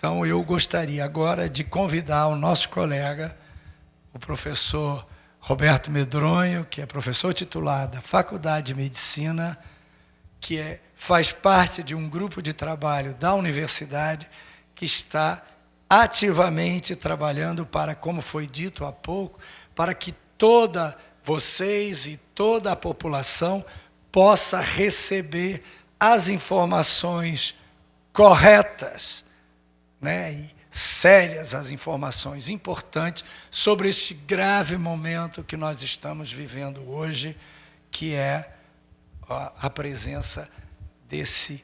Então, eu gostaria agora de convidar o nosso colega, o professor Roberto Medronho, que é professor titular da Faculdade de Medicina, que faz parte de um grupo de trabalho da universidade que está ativamente trabalhando para, como foi dito há pouco, para que vocês e toda a população possa receber as informações corretas, né, e sérias, as informações importantes sobre este grave momento que nós estamos vivendo hoje, que é a presença desse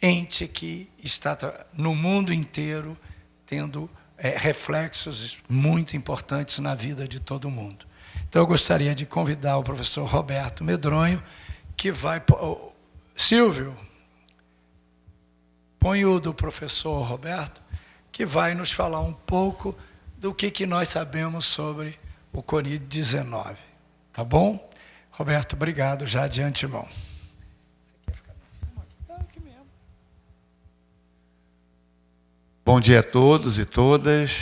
ente que está no mundo inteiro tendo reflexos muito importantes na vida de todo mundo. Então, eu gostaria de convidar o professor Roberto Medronho, que vai... Silvio, põe o do professor Roberto, que vai nos falar um pouco do que nós sabemos sobre o Covid-19. Tá bom? Roberto, obrigado já de antemão. Bom dia a todos e todas.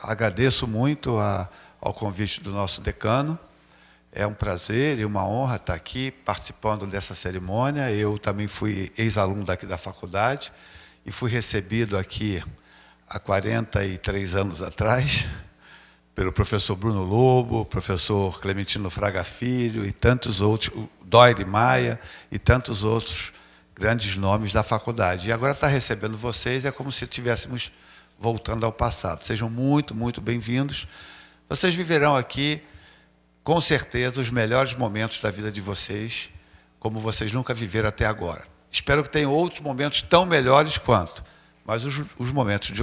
Agradeço muito ao convite do nosso decano. É um prazer e uma honra estar aqui participando dessa cerimônia. Eu também fui ex-aluno daqui da faculdade e fui recebido aqui há 43 anos atrás pelo professor Bruno Lobo, professor Clementino Fraga Filho e tantos outros, Doire Maia e tantos outros grandes nomes da faculdade. E agora estar recebendo vocês é como se estivéssemos voltando ao passado. Sejam muito, muito bem-vindos. Vocês viverão aqui, com certeza, os melhores momentos da vida de vocês, como vocês nunca viveram até agora. Espero que tenham outros momentos tão melhores quanto, mas os momentos de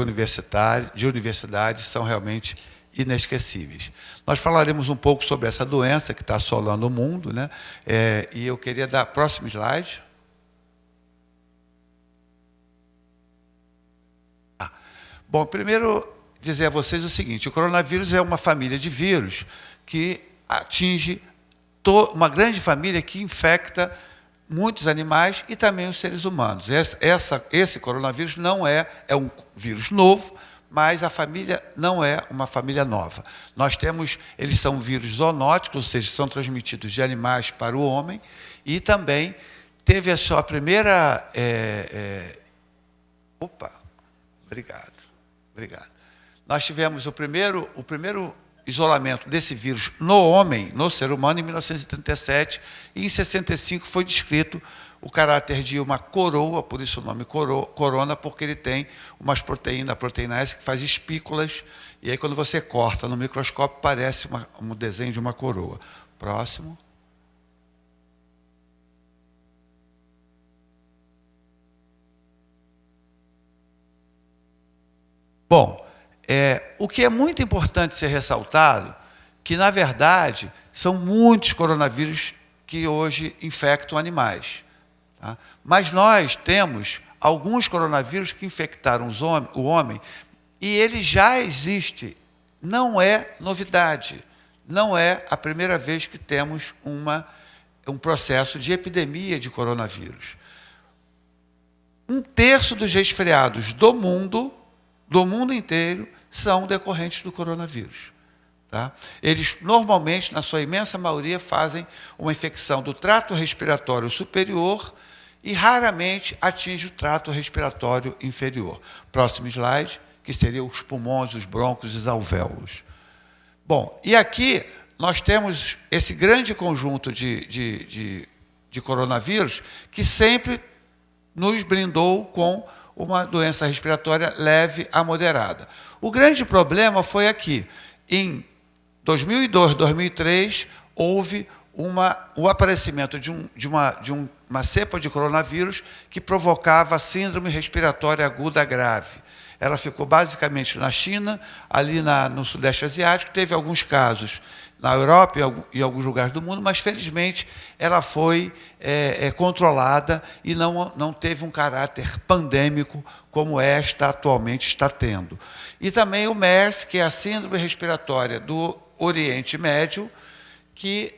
universidade são realmente inesquecíveis. Nós falaremos um pouco sobre essa doença que está assolando o mundo, né? E eu queria dar... Próximo slide. Bom, primeiro dizer a vocês o seguinte: o coronavírus é uma família de vírus que atinge uma grande família que infecta muitos animais e também os seres humanos. Esse coronavírus não é um vírus novo, mas a família não é uma família nova. Eles são vírus zoonóticos, ou seja, são transmitidos de animais para o homem, e também teve a sua primeira... Obrigado. Nós tivemos o primeiro isolamento desse vírus no homem, no ser humano, em 1937, e em 65 foi descrito o caráter de uma coroa, por isso o nome corona, porque ele tem umas proteínas, a proteína S, que faz espículas, e aí quando você corta no microscópio, parece um desenho de uma coroa. Próximo. Bom, o que é muito importante ser ressaltado, que, na verdade, são muitos coronavírus que hoje infectam animais. Tá? Mas nós temos alguns coronavírus que infectaram o homem e ele já existe. Não é novidade. Não é a primeira vez que temos um processo de epidemia de coronavírus. 1/3 dos resfriados do mundo inteiro, são decorrentes do coronavírus. Tá? Eles, normalmente, na sua imensa maioria, fazem uma infecção do trato respiratório superior e, raramente, atinge o trato respiratório inferior. Próximo slide, que seriam os pulmões, os brônquios e os alvéolos. Bom, e aqui nós temos esse grande conjunto de coronavírus que sempre nos brindou com uma doença respiratória leve a moderada. O grande problema foi aqui. Em 2002, 2003, houve o aparecimento de uma cepa de coronavírus que provocava síndrome respiratória aguda grave. Ela ficou basicamente na China, ali no Sudeste Asiático, teve alguns casos na Europa e em alguns lugares do mundo, mas, felizmente, ela foi controlada e não teve um caráter pandêmico como esta atualmente está tendo. E também o MERS, que é a síndrome respiratória do Oriente Médio, que,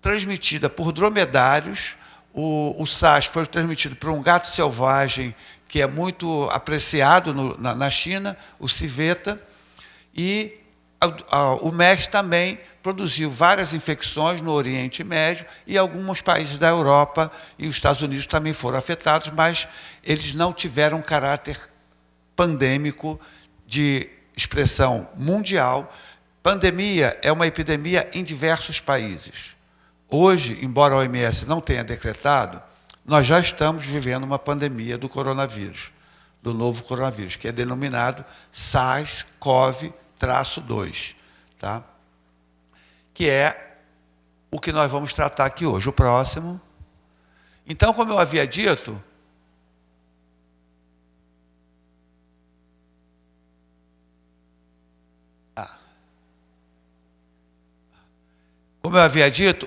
transmitida por dromedários, o SARS foi transmitido por um gato selvagem que é muito apreciado na China, o civeta, e o MERS também produziu várias infecções no Oriente Médio e alguns países da Europa e os Estados Unidos também foram afetados, mas eles não tiveram caráter pandêmico de expressão mundial. Pandemia é uma epidemia em diversos países. Hoje, embora a OMS não tenha decretado, nós já estamos vivendo uma pandemia do coronavírus, do novo coronavírus, que é denominado SARS-CoV-2, tá? Que é o que nós vamos tratar aqui hoje. O próximo. Então, como eu havia dito,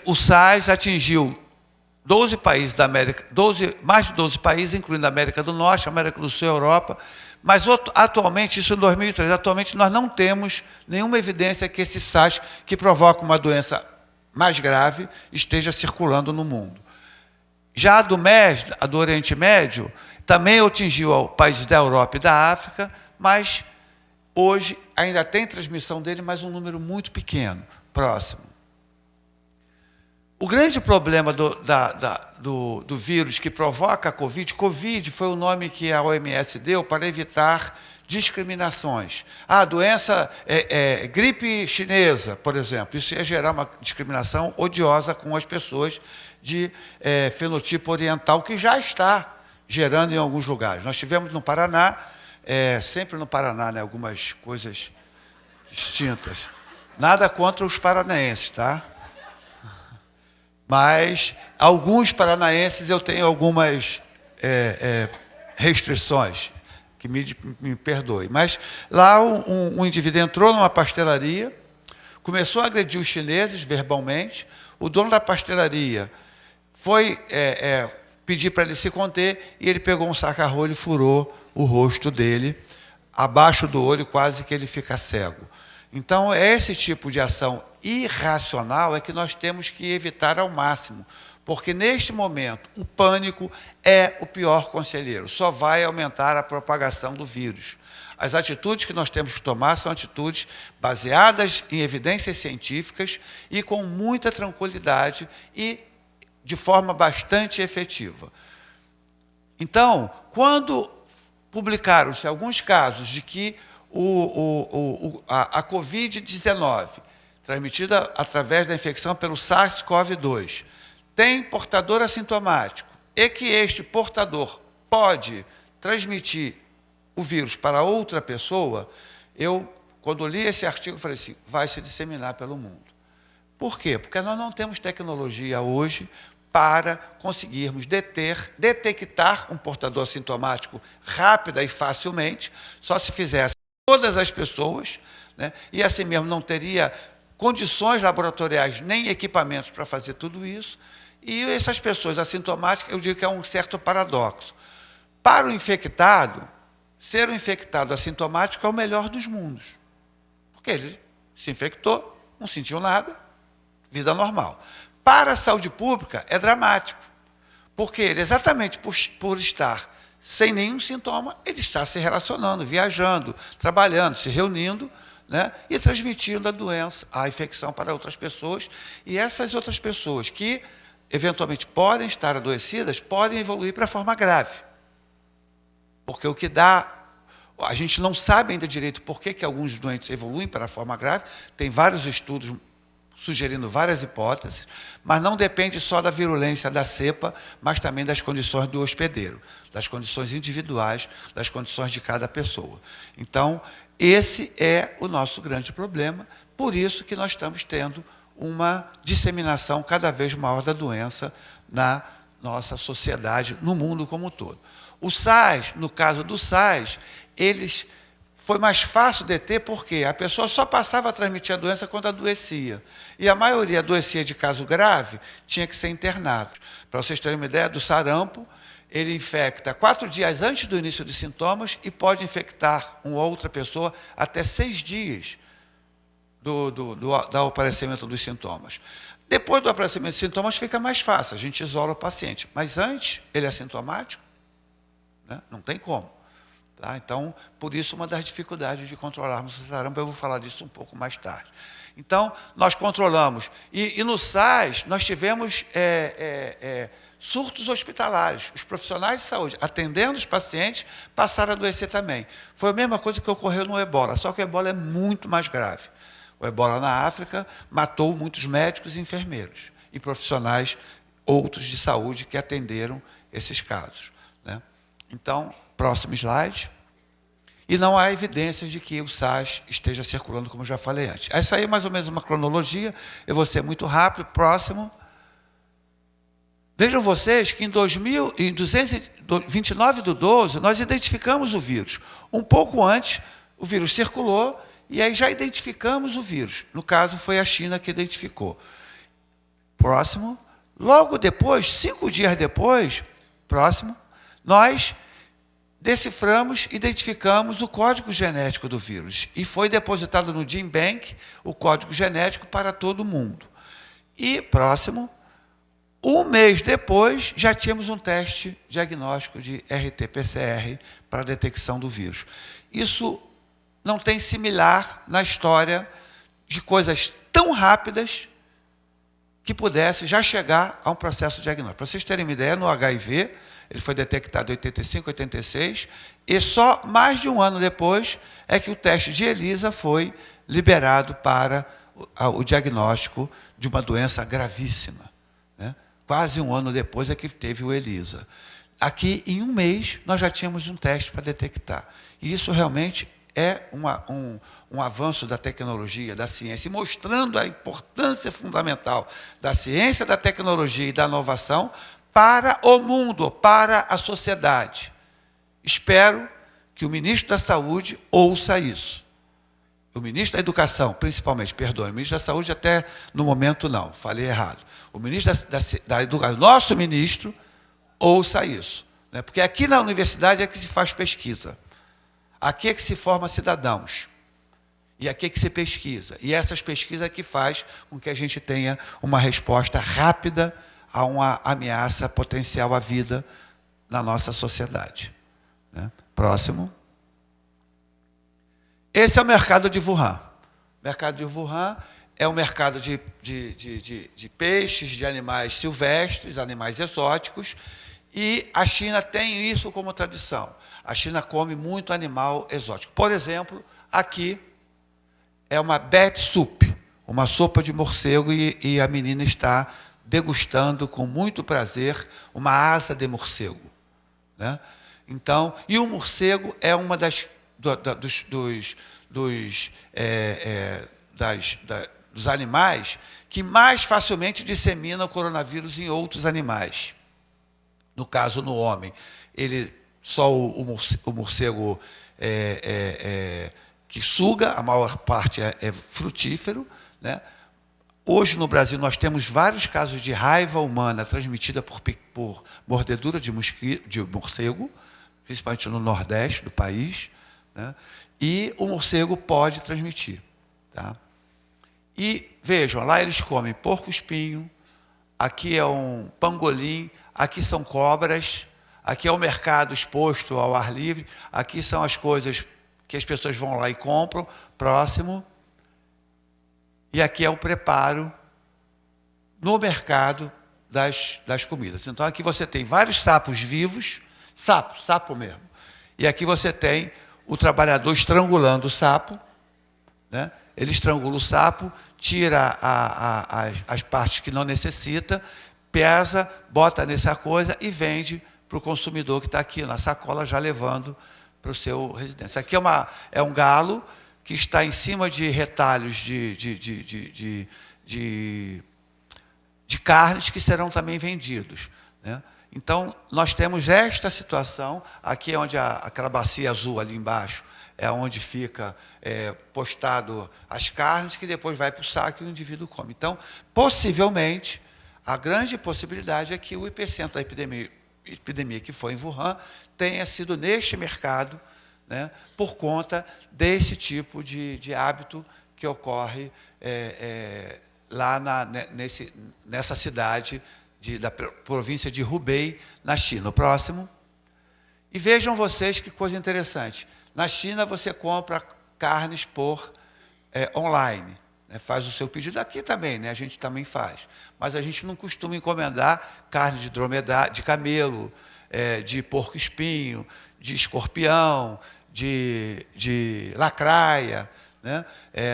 o SARS atingiu 12 países da América, mais de 12 países, incluindo a América do Norte, América do Sul e Europa, mas atualmente, isso em 2003, atualmente nós não temos nenhuma evidência que esse SARS, que provoca uma doença mais grave, esteja circulando no mundo. Já a do MERS, a do Oriente Médio, também atingiu países da Europa e da África, mas hoje ainda tem transmissão dele, mas um número muito pequeno. Próximo. O grande problema do vírus que provoca a Covid foi o nome que a OMS deu para evitar discriminações. A doença gripe chinesa, por exemplo, isso ia gerar uma discriminação odiosa com as pessoas de fenotipo oriental, que já está gerando em alguns lugares. Nós tivemos no Paraná, sempre no Paraná, né, algumas coisas distintas. Nada contra os paranaenses, tá? Mas alguns paranaenses eu tenho algumas restrições, que me perdoe. Mas lá um indivíduo entrou numa pastelaria, começou a agredir os chineses verbalmente, o dono da pastelaria foi pedir para ele se conter, e ele pegou um saca-rolho e furou o rosto dele, abaixo do olho, quase que ele fica cego. Então, esse tipo de ação irracional é que nós temos que evitar ao máximo, porque, neste momento, o pânico é o pior conselheiro, só vai aumentar a propagação do vírus. As atitudes que nós temos que tomar são atitudes baseadas em evidências científicas e com muita tranquilidade e de forma bastante efetiva. Então, quando publicaram-se alguns casos de que a Covid-19, transmitida através da infecção pelo SARS-CoV-2, tem portador assintomático e que este portador pode transmitir o vírus para outra pessoa, eu, quando li esse artigo, falei assim, vai se disseminar pelo mundo. Por quê? Porque nós não temos tecnologia hoje para conseguirmos detectar um portador assintomático rápida e facilmente, só se fizesse todas as pessoas, né? E assim mesmo não teria condições laboratoriais nem equipamentos para fazer tudo isso, e essas pessoas assintomáticas, eu digo que é um certo paradoxo. Para o infectado, ser um infectado assintomático é o melhor dos mundos, porque ele se infectou, não sentiu nada, vida normal. Para a saúde pública é dramático, porque ele, exatamente por estar sem nenhum sintoma, ele está se relacionando, viajando, trabalhando, se reunindo, né, e transmitindo a doença, a infecção para outras pessoas, e essas outras pessoas que eventualmente podem estar adoecidas, podem evoluir para a forma grave. Porque o que dá, a gente não sabe ainda direito por que alguns doentes evoluem para a forma grave, tem vários estudos sugerindo várias hipóteses, mas não depende só da virulência da cepa, mas também das condições do hospedeiro, das condições individuais, das condições de cada pessoa. Então, esse é o nosso grande problema, por isso que nós estamos tendo uma disseminação cada vez maior da doença na nossa sociedade, no mundo como um todo. O SARS, no caso do SARS, foi mais fácil deter porque a pessoa só passava a transmitir a doença quando adoecia. E a maioria adoecia de caso grave, tinha que ser internado. Para vocês terem uma ideia, do sarampo, ele infecta 4 dias antes do início dos sintomas e pode infectar uma outra pessoa até 6 dias do aparecimento dos sintomas. Depois do aparecimento dos sintomas fica mais fácil, a gente isola o paciente. Mas antes, ele é assintomático, né? Não tem como. Tá? Então, por isso, uma das dificuldades de controlarmos o sarampo, eu vou falar disso um pouco mais tarde. Então, nós controlamos. E no SARS, nós tivemos surtos hospitalares. Os profissionais de saúde, atendendo os pacientes, passaram a adoecer também. Foi a mesma coisa que ocorreu no ebola, só que o ebola é muito mais grave. O ebola na África matou muitos médicos e enfermeiros, e profissionais outros de saúde que atenderam esses casos, né? Então, próximo slide. E não há evidências de que o SARS esteja circulando, como eu já falei antes. Essa aí é mais ou menos uma cronologia, eu vou ser muito rápido. Próximo. Vejam vocês que em 29/12, nós identificamos o vírus. Um pouco antes, o vírus circulou, e aí já identificamos o vírus. No caso, foi a China que identificou. Próximo. Logo depois, 5 dias depois, próximo, nós deciframos, identificamos o código genético do vírus. E foi depositado no GenBank o código genético para todo mundo. E, próximo, um mês depois, já tínhamos um teste diagnóstico de RT-PCR para a detecção do vírus. Isso não tem similar na história de coisas tão rápidas que pudesse já chegar a um processo diagnóstico. Para vocês terem uma ideia, no HIV, ele foi detectado em 85, 86, e só mais de um ano depois é que o teste de ELISA foi liberado para o diagnóstico de uma doença gravíssima, né? Quase um ano depois é que teve o ELISA. Aqui, em um mês, nós já tínhamos um teste para detectar. E isso realmente é um avanço da tecnologia, da ciência, mostrando a importância fundamental da ciência, da tecnologia e da inovação para o mundo, para a sociedade. Espero que o ministro da Saúde ouça isso. O ministro da Educação, principalmente, perdoe, o ministro da Saúde até no momento não, falei errado. O ministro da Educação, nosso ministro, ouça isso, né? Porque aqui na universidade é que se faz pesquisa. Aqui é que se forma cidadãos. E aqui é que se pesquisa. E essas pesquisas é que faz com que a gente tenha uma resposta rápida a uma ameaça potencial à vida na nossa sociedade, né? Próximo. Esse é o mercado de Wuhan. O mercado de Wuhan é um mercado de peixes, de animais silvestres, animais exóticos, e a China tem isso como tradição. A China come muito animal exótico. Por exemplo, aqui é uma bat soup, uma sopa de morcego, e a menina está degustando com muito prazer uma asa de morcego, né? Então, e o morcego é uma dos animais que mais facilmente dissemina o coronavírus em outros animais. No caso, no homem, só o morcego que suga, a maior parte é frutífero, né? Hoje, no Brasil, nós temos vários casos de raiva humana transmitida por mordedura de morcego, principalmente no Nordeste do país, né? E o morcego pode transmitir, tá? E vejam, lá eles comem porco-espinho, aqui é um pangolim, aqui são cobras, aqui é o mercado exposto ao ar livre, aqui são as coisas que as pessoas vão lá e compram. Próximo. E aqui é o preparo no mercado das comidas. Então, aqui você tem vários sapos vivos, sapo mesmo. E aqui você tem o trabalhador estrangulando o sapo, né? Ele estrangula o sapo, tira as partes que não necessita, pesa, bota nessa coisa e vende para o consumidor que está aqui na sacola, já levando para o seu residência. Aqui é um galo que está em cima de retalhos de carnes que serão também vendidos, né? Então, nós temos esta situação, aqui é onde aquela bacia azul ali embaixo, é onde fica postado as carnes, que depois vai para o saco e o indivíduo come. Então, possivelmente, a grande possibilidade é que o epicentro da epidemia que foi em Wuhan tenha sido neste mercado, né, por conta desse tipo de hábito que ocorre lá nessa cidade da província de Hubei, na China. O próximo. E vejam vocês que coisa interessante. Na China, você compra carnes online. Né? Faz o seu pedido. Aqui também, né? A gente também faz. Mas a gente não costuma encomendar carne de dromedário, de camelo, de porco-espinho, de escorpião, de lacraia. Né?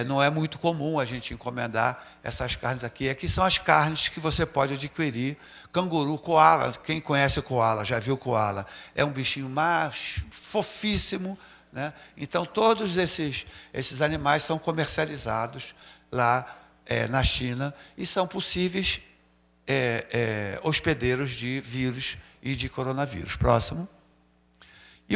Não é muito comum a gente encomendar essas carnes aqui. Aqui são as carnes que você pode adquirir. Canguru, coala, quem conhece o coala, já viu o coala, é um bichinho mais fofíssimo. Né? Então, todos esses animais são comercializados lá na China e são possíveis hospedeiros de vírus e de coronavírus. Próximo. E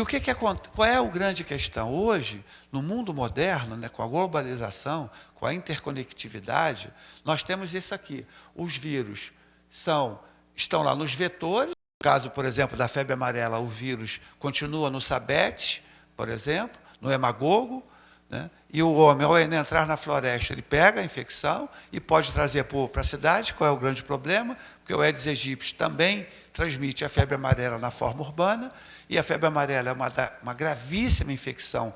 qual é a grande questão? Hoje, no mundo moderno, né, com a globalização, com a interconectividade, nós temos isso aqui. Os vírus estão lá nos vetores. No caso, por exemplo, da febre amarela, o vírus continua no sabete, por exemplo, no hemagogo. Né? E o homem, ao entrar na floresta, ele pega a infecção e pode trazer para a cidade. Qual é o grande problema? Porque o Aedes aegypti também transmite a febre amarela na forma urbana, e a febre amarela é uma gravíssima infecção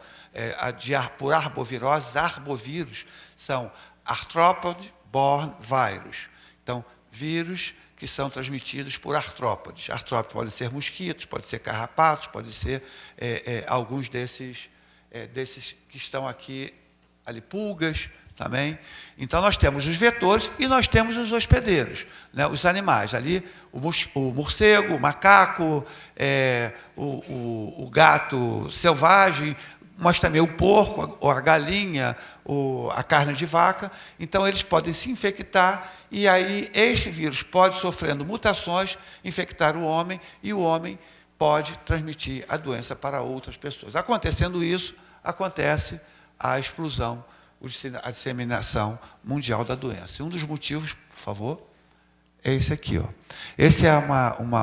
por arboviroses. Arbovírus são arthropod-borne virus. Então, vírus que são transmitidos por artrópodes. Artrópodes podem ser mosquitos, podem ser carrapatos, podem ser alguns desses que estão aqui, ali, pulgas também. Então, nós temos os vetores e nós temos os hospedeiros, né? Os animais. Ali, o morcego, o macaco, o gato selvagem, mas também o porco, a galinha, a carne de vaca. Então, eles podem se infectar e aí este vírus pode, sofrendo mutações, infectar o homem e o homem pode transmitir a doença para outras pessoas. Acontecendo isso, acontece a explosão, a disseminação mundial da doença. E um dos motivos, por favor, é esse aqui. Ó. Esse é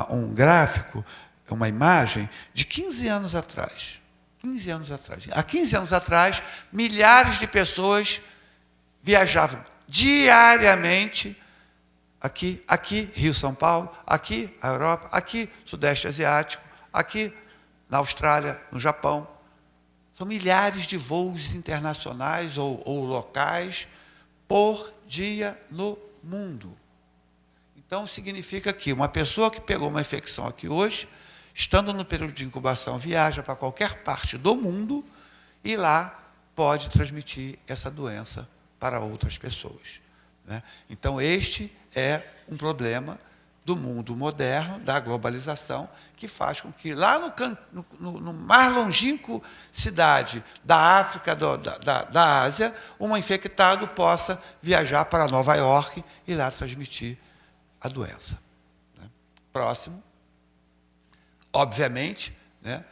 um gráfico, uma imagem de 15 anos atrás. 15 anos atrás. Há 15 anos atrás, milhares de pessoas viajavam diariamente aqui Rio, São Paulo, aqui a Europa, aqui Sudeste Asiático, aqui na Austrália, no Japão. São milhares de voos internacionais ou locais por dia no mundo. Então, significa que uma pessoa que pegou uma infecção aqui hoje, estando no período de incubação, viaja para qualquer parte do mundo e lá pode transmitir essa doença para outras pessoas. Né? Então, este é um problema do mundo moderno, da globalização, que faz com que lá no mais longínquo cidade da África, da Ásia, um infectado possa viajar para Nova York e lá transmitir a doença. Né? Próximo. Obviamente, né,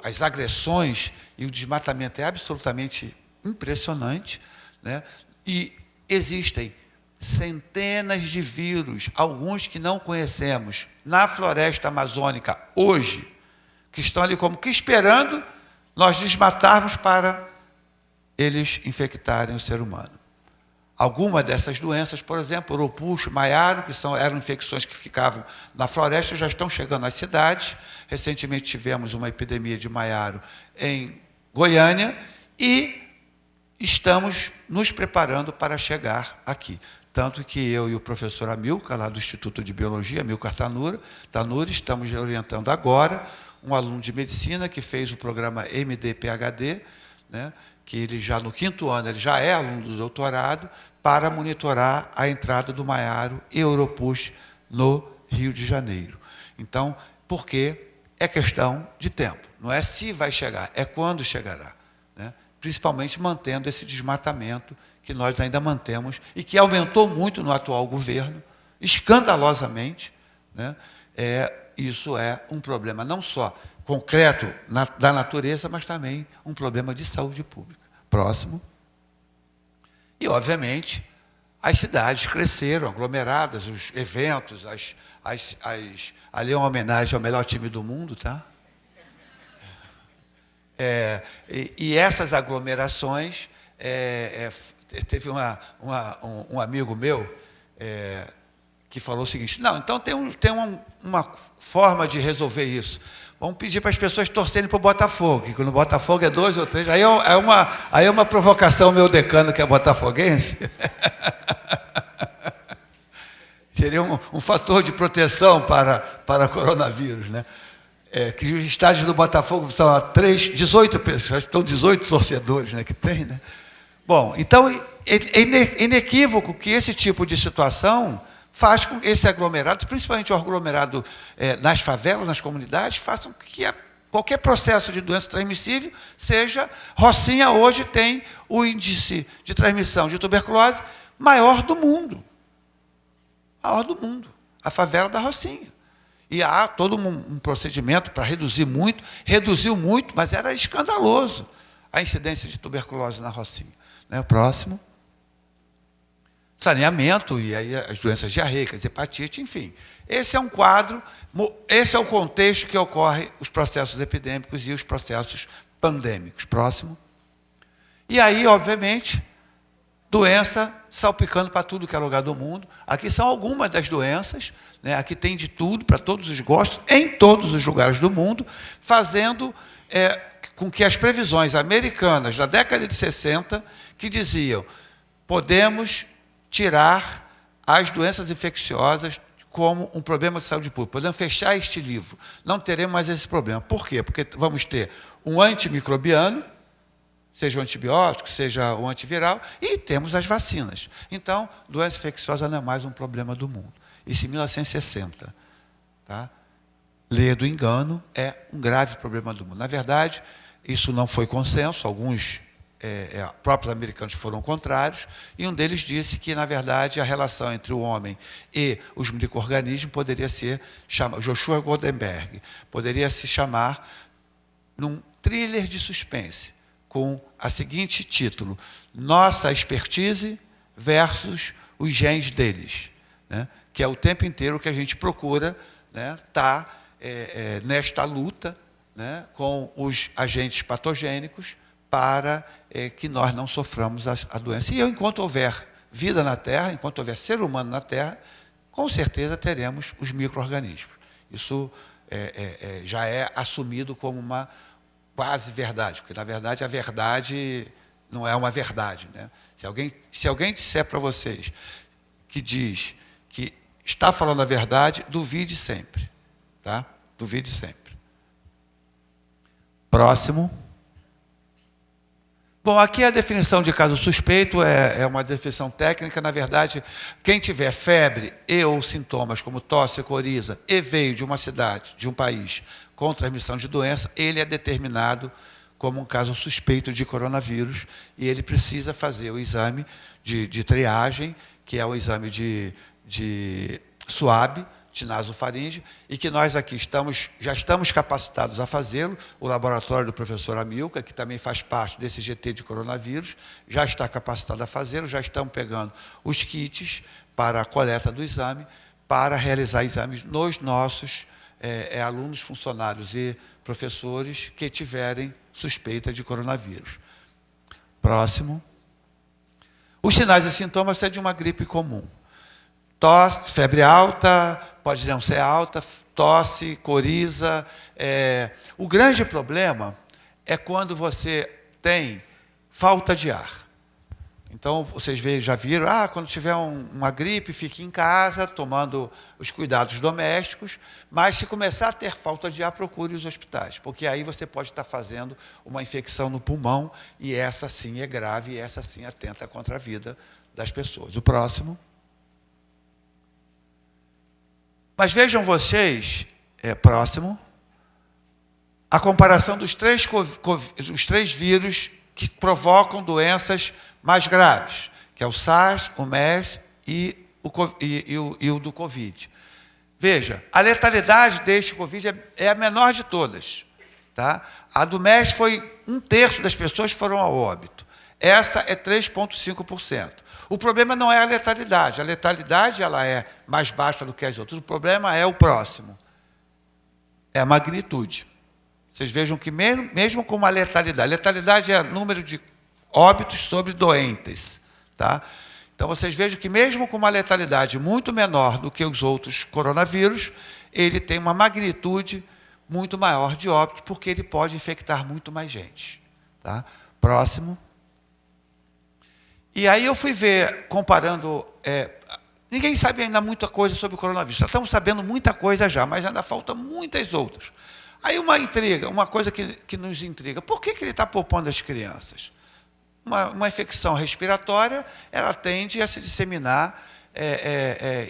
as agressões e o desmatamento é absolutamente impressionante, né? E existem centenas de vírus, alguns que não conhecemos, na floresta amazônica hoje, que estão ali como que esperando nós desmatarmos para eles infectarem o ser humano. Algumas dessas doenças, por exemplo, urupuxo, maiaro, que eram infecções que ficavam na floresta, já estão chegando às cidades. Recentemente tivemos uma epidemia de maiaro em Goiânia e estamos nos preparando para chegar aqui. Tanto que eu e o professor Amilcar, lá do Instituto de Biologia, Amilcar Tanuri, estamos orientando agora um aluno de medicina que fez o programa MD-PhD, né, que ele já no 5º ano, ele já é aluno do doutorado, para monitorar a entrada do maiaro e urupuxo no Rio de Janeiro. Então, porque é questão de tempo, não é se vai chegar, é quando chegará. Né? Principalmente mantendo esse desmatamento que nós ainda mantemos e que aumentou muito no atual governo, escandalosamente. Né? Isso é um problema não só concreto da natureza, mas também um problema de saúde pública. Próximo. E, obviamente, as cidades cresceram, aglomeradas, os eventos, ali é uma homenagem ao melhor time do mundo, tá? E essas aglomerações, teve um amigo meu que falou o seguinte: não, então tem uma forma de resolver isso. Vamos pedir para as pessoas torcerem para o Botafogo, que no Botafogo é 2 ou 3. Aí é uma provocação ao meu decano, que é botafoguense. Seria um fator de proteção para coronavírus, né? Que os estádios do Botafogo são 18 pessoas, estão 18 torcedores, né, que tem, né? Bom, então é inequívoco que esse tipo de situação faz com que esse aglomerado, principalmente o aglomerado nas favelas, nas comunidades, façam que qualquer processo de doença transmissível seja... Rocinha hoje tem o índice de transmissão de tuberculose maior do mundo. Maior do mundo. A favela da Rocinha. E há todo um procedimento para reduzir muito, reduziu muito, mas era escandaloso a incidência de tuberculose na Rocinha. Né? Próximo. Saneamento, e aí as doenças diarreicas, hepatite, enfim. Esse é um quadro, esse é o contexto que ocorre os processos epidêmicos e os processos pandêmicos. Próximo. E aí, obviamente, doença salpicando para tudo que é lugar do mundo. Aqui são algumas das doenças, né? Aqui tem de tudo, para todos os gostos, em todos os lugares do mundo, fazendo com que as previsões americanas da década de 60, que diziam, podemos tirar as doenças infecciosas como um problema de saúde pública. Podemos fechar este livro. Não teremos mais esse problema. Por quê? Porque vamos ter um antimicrobiano, seja o antibiótico, seja o antiviral, e temos as vacinas. Então, doença infecciosa não é mais um problema do mundo. Isso em 1960. Tá? Lei do engano é um grave problema do mundo. Na verdade, isso não foi consenso, alguns próprios americanos foram contrários, e um deles disse que, na verdade, a relação entre o homem e os micro-organismos poderia ser, Joshua Goldenberg, poderia se chamar num thriller de suspense, com o seguinte título: Nossa expertise versus os genes deles, né? Que é o tempo inteiro que a gente procura, né, nesta luta, né, com os agentes patogênicos para que nós não soframos a doença. E enquanto houver vida na Terra, enquanto houver ser humano na Terra, com certeza teremos os micro-organismos. Isso já é assumido como uma quase verdade, porque, na verdade, a verdade não é uma verdade, né? Se alguém disser para vocês que diz que está falando a verdade, duvide sempre. Tá? Duvide sempre. Próximo. Bom, aqui a definição de caso suspeito é uma definição técnica. Na verdade, quem tiver febre e ou sintomas como tosse, coriza, e veio de uma cidade, de um país, com transmissão de doença, ele é determinado como um caso suspeito de coronavírus, e ele precisa fazer o exame de triagem, que é o exame de SWAB, de nasofaringe, e que nós aqui já estamos capacitados a fazê-lo. O laboratório do professor Amilcar, que também faz parte desse GT de coronavírus, já está capacitado a fazê-lo, já estamos pegando os kits para a coleta do exame, para realizar exames nos nossos alunos, funcionários e professores que tiverem suspeita de coronavírus. Próximo. Os sinais e sintomas são de uma gripe comum. Tosse, febre alta, pode não ser alta, tosse, coriza. O grande problema é quando você tem falta de ar. Então, vocês já viram, quando tiver uma gripe, fique em casa, tomando os cuidados domésticos, mas se começar a ter falta de ar, procure os hospitais, porque aí você pode estar fazendo uma infecção no pulmão, e essa sim é grave, e essa sim atenta contra a vida das pessoas. O próximo. Mas vejam vocês, próximo, a comparação dos três vírus que provocam doenças mais graves, que é o SARS, o MERS e o do Covid. Veja, a letalidade deste Covid é a menor de todas. Tá? A do MERS foi 1/3 das pessoas foram ao óbito. Essa é 3,5%. O problema não é a letalidade. A letalidade ela é mais baixa do que as outras. O problema é o próximo. É a magnitude. Vocês vejam que mesmo com uma letalidade é o número de óbitos sobre doentes. Tá? Então, vocês vejam que mesmo com uma letalidade muito menor do que os outros coronavírus, ele tem uma magnitude muito maior de óbito, porque ele pode infectar muito mais gente. Tá? Próximo. E aí eu fui ver, comparando... ninguém sabe ainda muita coisa sobre o coronavírus. Já estamos sabendo muita coisa já, mas ainda faltam muitas outras. Aí uma coisa que nos intriga. Por que ele está poupando as crianças? Uma infecção respiratória, ela tende a se disseminar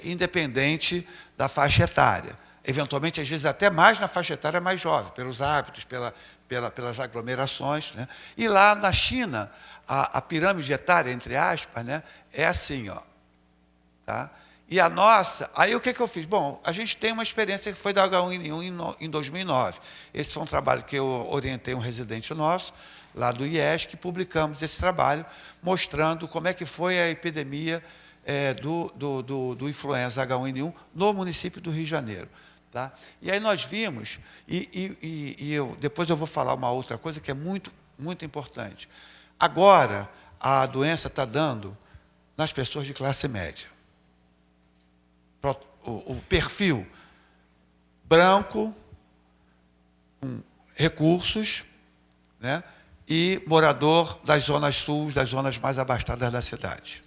independente da faixa etária. Eventualmente, às vezes, até mais na faixa etária mais jovem, pelos hábitos, pelas aglomerações. Né? E lá na China, a pirâmide etária, entre aspas, né, é assim, ó. Tá? E a nossa... Aí, o que eu fiz? Bom, a gente tem uma experiência que foi da H1N1 em 2009. Esse foi um trabalho que eu orientei um residente nosso, lá do IES, que publicamos esse trabalho, mostrando como é que foi a epidemia do influenza H1N1 no município do Rio de Janeiro. Tá? E aí nós vimos, depois eu vou falar uma outra coisa que é muito, muito importante. Agora, a doença está dando nas pessoas de classe média. O perfil branco, com recursos, né, e morador das zonas sul, das zonas mais abastadas da cidade.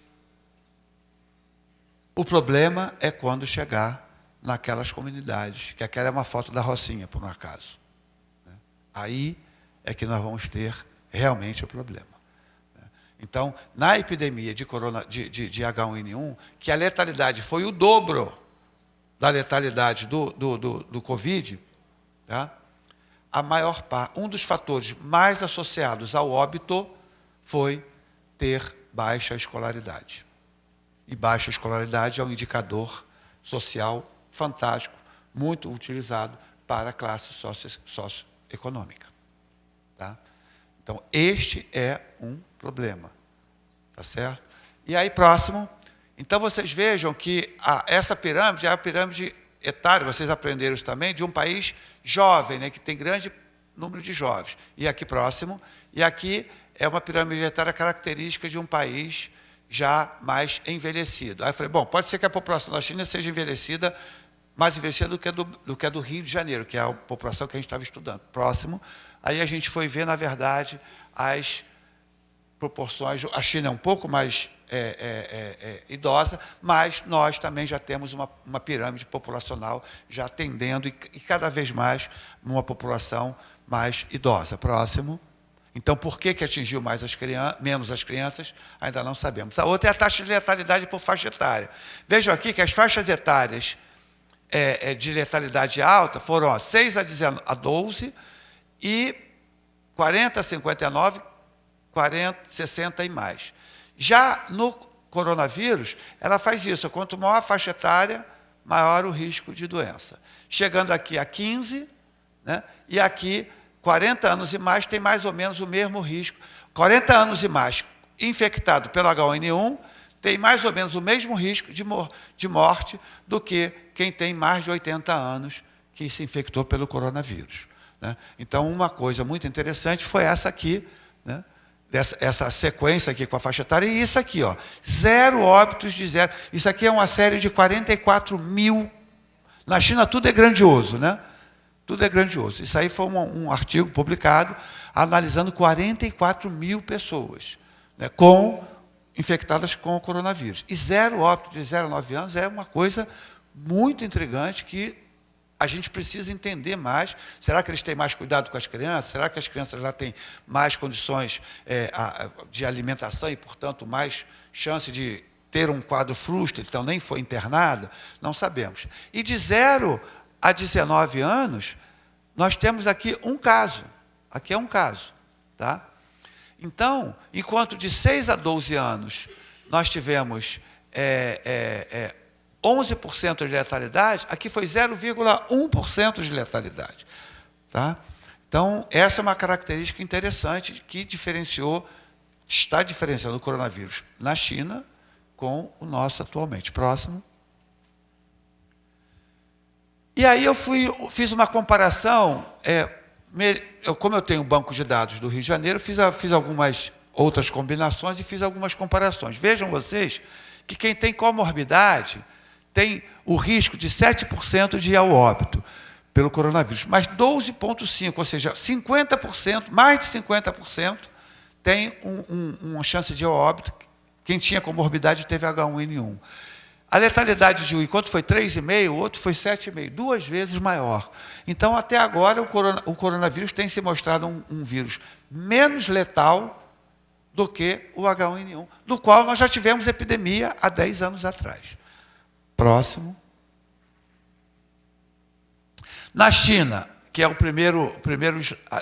O problema é quando chegar naquelas comunidades, que aquela é uma foto da Rocinha, por um acaso. Aí é que nós vamos ter realmente o problema. Então, na epidemia de H1N1, que a letalidade foi o dobro da letalidade do Covid, tá? A maior parte, um dos fatores mais associados ao óbito foi ter baixa escolaridade. E baixa escolaridade é um indicador social fantástico, muito utilizado para a classe socioeconômica. Tá? Então, este é um problema. Tá certo? E aí, próximo. Então, vocês vejam que essa pirâmide é a pirâmide etária, vocês aprenderam isso também, de um país jovem, né, que tem grande número de jovens. E aqui, próximo. E aqui é uma pirâmide etária característica de um país já mais envelhecido. Aí eu falei, bom, pode ser que a população da China seja envelhecida, mais envelhecida do que a do Rio de Janeiro, que é a população que a gente estava estudando. Próximo. Aí a gente foi ver, na verdade, as proporções. A China é um pouco mais idosa, mas nós também já temos uma pirâmide populacional já tendendo e cada vez mais uma população mais idosa. Próximo. Então, por que atingiu menos as crianças? Ainda não sabemos. A outra é a taxa de letalidade por faixa etária. Vejam aqui que as faixas etárias de letalidade alta foram 6 a 12 e 40 a 59, 40, 60 e mais. Já no coronavírus, ela faz isso. Quanto maior a faixa etária, maior o risco de doença. Chegando aqui a 15, né, e aqui 40 anos e mais tem mais ou menos o mesmo risco. 40 anos e mais infectado pelo H1N1 tem mais ou menos o mesmo risco de morte do que quem tem mais de 80 anos que se infectou pelo coronavírus. Né? Então, uma coisa muito interessante foi essa aqui, né? Essa sequência aqui com a faixa etária, e isso aqui, ó, 0 óbitos de 0. Isso aqui é uma série de 44 mil. Na China tudo é grandioso, né? Tudo é grandioso. Isso aí foi um artigo publicado analisando 44 mil pessoas, né, infectadas com o coronavírus. E 0 óbito de 0 a 9 anos é uma coisa muito intrigante que a gente precisa entender mais. Será que eles têm mais cuidado com as crianças? Será que as crianças já têm mais condições de alimentação e, portanto, mais chance de ter um quadro frustro, então nem foi internada? Não sabemos. E de 0 a 19 anos, nós temos aqui um caso. Aqui é um caso. Tá? Então, enquanto de 6 a 12 anos, nós tivemos 11% de letalidade, aqui foi 0,1% de letalidade. Tá? Então, essa é uma característica interessante que está diferenciando o coronavírus na China com o nosso atualmente. Próximo. E aí eu fiz uma comparação, como eu tenho o banco de dados do Rio de Janeiro, fiz algumas outras combinações e fiz algumas comparações. Vejam vocês que quem tem comorbidade tem o risco de 7% de ir ao óbito. pelo coronavírus. Mas 12,5%, ou seja, 50%, mais de 50%, tem uma chance de óbito. Quem tinha comorbidade teve H1N1. A letalidade de um, enquanto foi 3,5%, o outro foi 7,5%, 2 vezes maior. Então, até agora, o coronavírus tem se mostrado um vírus menos letal do que o H1N1, do qual nós já tivemos epidemia há 10 anos atrás. Próximo. Na China, que é o primeiro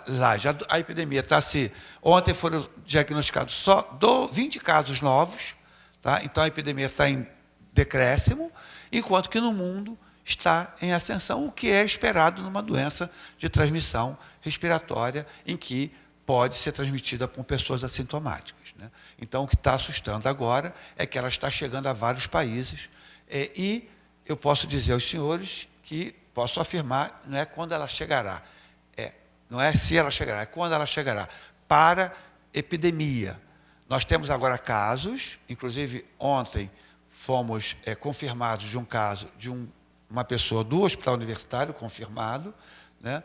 slide, a epidemia está se... Ontem foram diagnosticados só 20 casos novos, tá? Então a epidemia está em decréscimo, enquanto que no mundo está em ascensão, o que é esperado numa doença de transmissão respiratória, em que pode ser transmitida por pessoas assintomáticas, né? Então, o que está assustando agora é que ela está chegando a vários países, e eu posso dizer aos senhores que posso afirmar, não é quando ela chegará, não é se ela chegará, é quando ela chegará, para epidemia. Nós temos agora casos, inclusive ontem fomos confirmados de um caso de uma pessoa do hospital universitário, confirmado, né?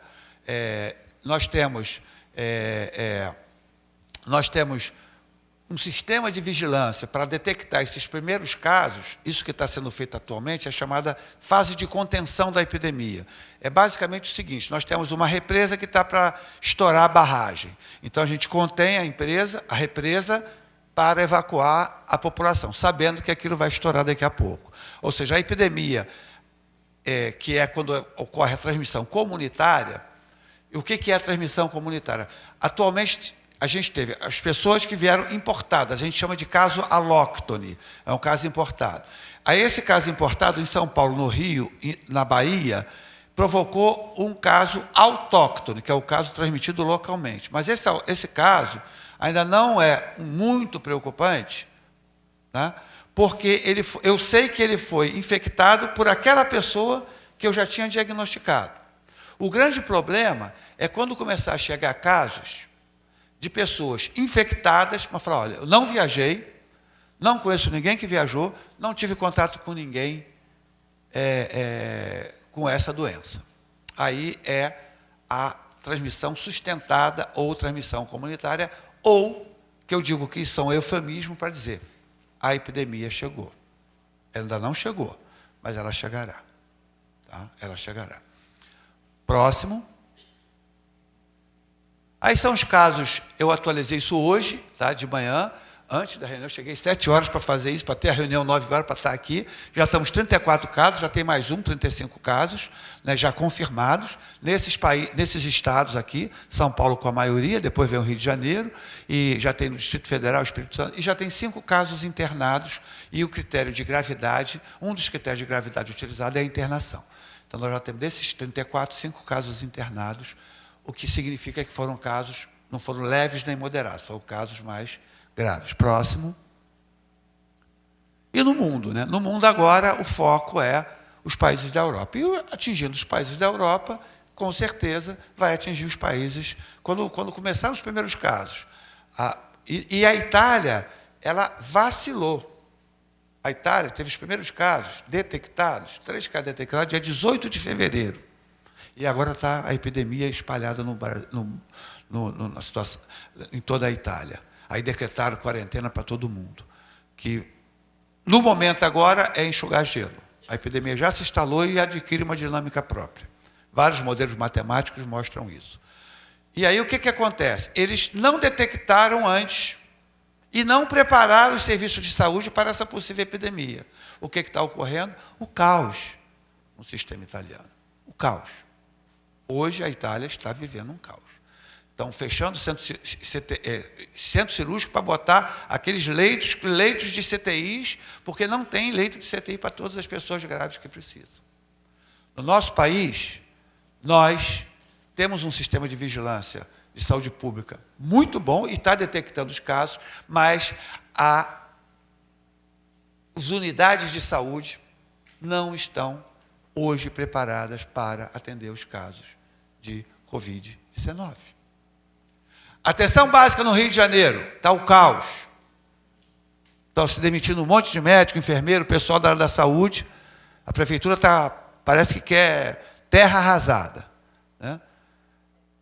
Nós temos um sistema de vigilância para detectar esses primeiros casos. Isso que está sendo feito atualmente é a chamada fase de contenção da epidemia. É basicamente o seguinte: nós temos uma represa que está para estourar a barragem. Então, a gente contém a represa, para evacuar a população, sabendo que aquilo vai estourar daqui a pouco. Ou seja, a epidemia, que é quando ocorre a transmissão comunitária. O que é a transmissão comunitária? Atualmente, a gente teve as pessoas que vieram importadas, a gente chama de caso alóctone, é um caso importado. Aí esse caso importado em São Paulo, no Rio, na Bahia, provocou um caso autóctone, que é o caso transmitido localmente. Mas esse caso ainda não é muito preocupante, né? Porque eu sei que ele foi infectado por aquela pessoa que eu já tinha diagnosticado. O grande problema é quando começar a chegar casos de pessoas infectadas, mas falar: olha, eu não viajei, não conheço ninguém que viajou, não tive contato com ninguém com essa doença. Aí é a transmissão sustentada ou transmissão comunitária, ou, que eu digo que são eufemismo para dizer, a epidemia chegou. Ela ainda não chegou, mas ela chegará. Tá? Ela chegará. Próximo. Aí são os casos, eu atualizei isso hoje, tá, de manhã, antes da reunião, eu cheguei 7 horas para fazer isso, para ter a reunião 9 horas para estar aqui. Já estamos 34 casos, já tem mais 35 casos, né, já confirmados, nesses estados aqui, São Paulo com a maioria, depois vem o Rio de Janeiro, e já tem no Distrito Federal, Espírito Santo, e já tem 5 casos internados, e o critério de gravidade, um dos critérios de gravidade utilizado é a internação. Então, nós já temos desses 34, 5 casos internados, o que significa que foram casos, não foram leves nem moderados, foram casos mais graves. Próximo. E no mundo, né? No mundo agora o foco é os países da Europa. E atingindo os países da Europa, com certeza vai atingir os países, quando começaram os primeiros casos. E a Itália, ela vacilou. A Itália teve os primeiros casos detectados, 3 casos detectados, dia 18 de fevereiro. E agora está a epidemia espalhada na situação, em toda a Itália. Aí decretaram quarentena para todo mundo. Que, no momento agora, é enxugar gelo. A epidemia já se instalou e adquire uma dinâmica própria. Vários modelos matemáticos mostram isso. E aí o que acontece? Eles não detectaram antes e não prepararam os serviços de saúde para essa possível epidemia. O que está ocorrendo? O caos no sistema italiano. O caos. Hoje a Itália está vivendo um caos. Estão fechando centro cirúrgico para botar aqueles leitos de CTIs, porque não tem leito de CTI para todas as pessoas graves que precisam. No nosso país, nós temos um sistema de vigilância de saúde pública muito bom e está detectando os casos, mas as unidades de saúde não estão hoje preparadas para atender os casos de Covid-19. Atenção básica no Rio de Janeiro, está o caos. Estão se demitindo um monte de médico, enfermeiro, pessoal da área da saúde. A prefeitura parece que quer terra arrasada, né?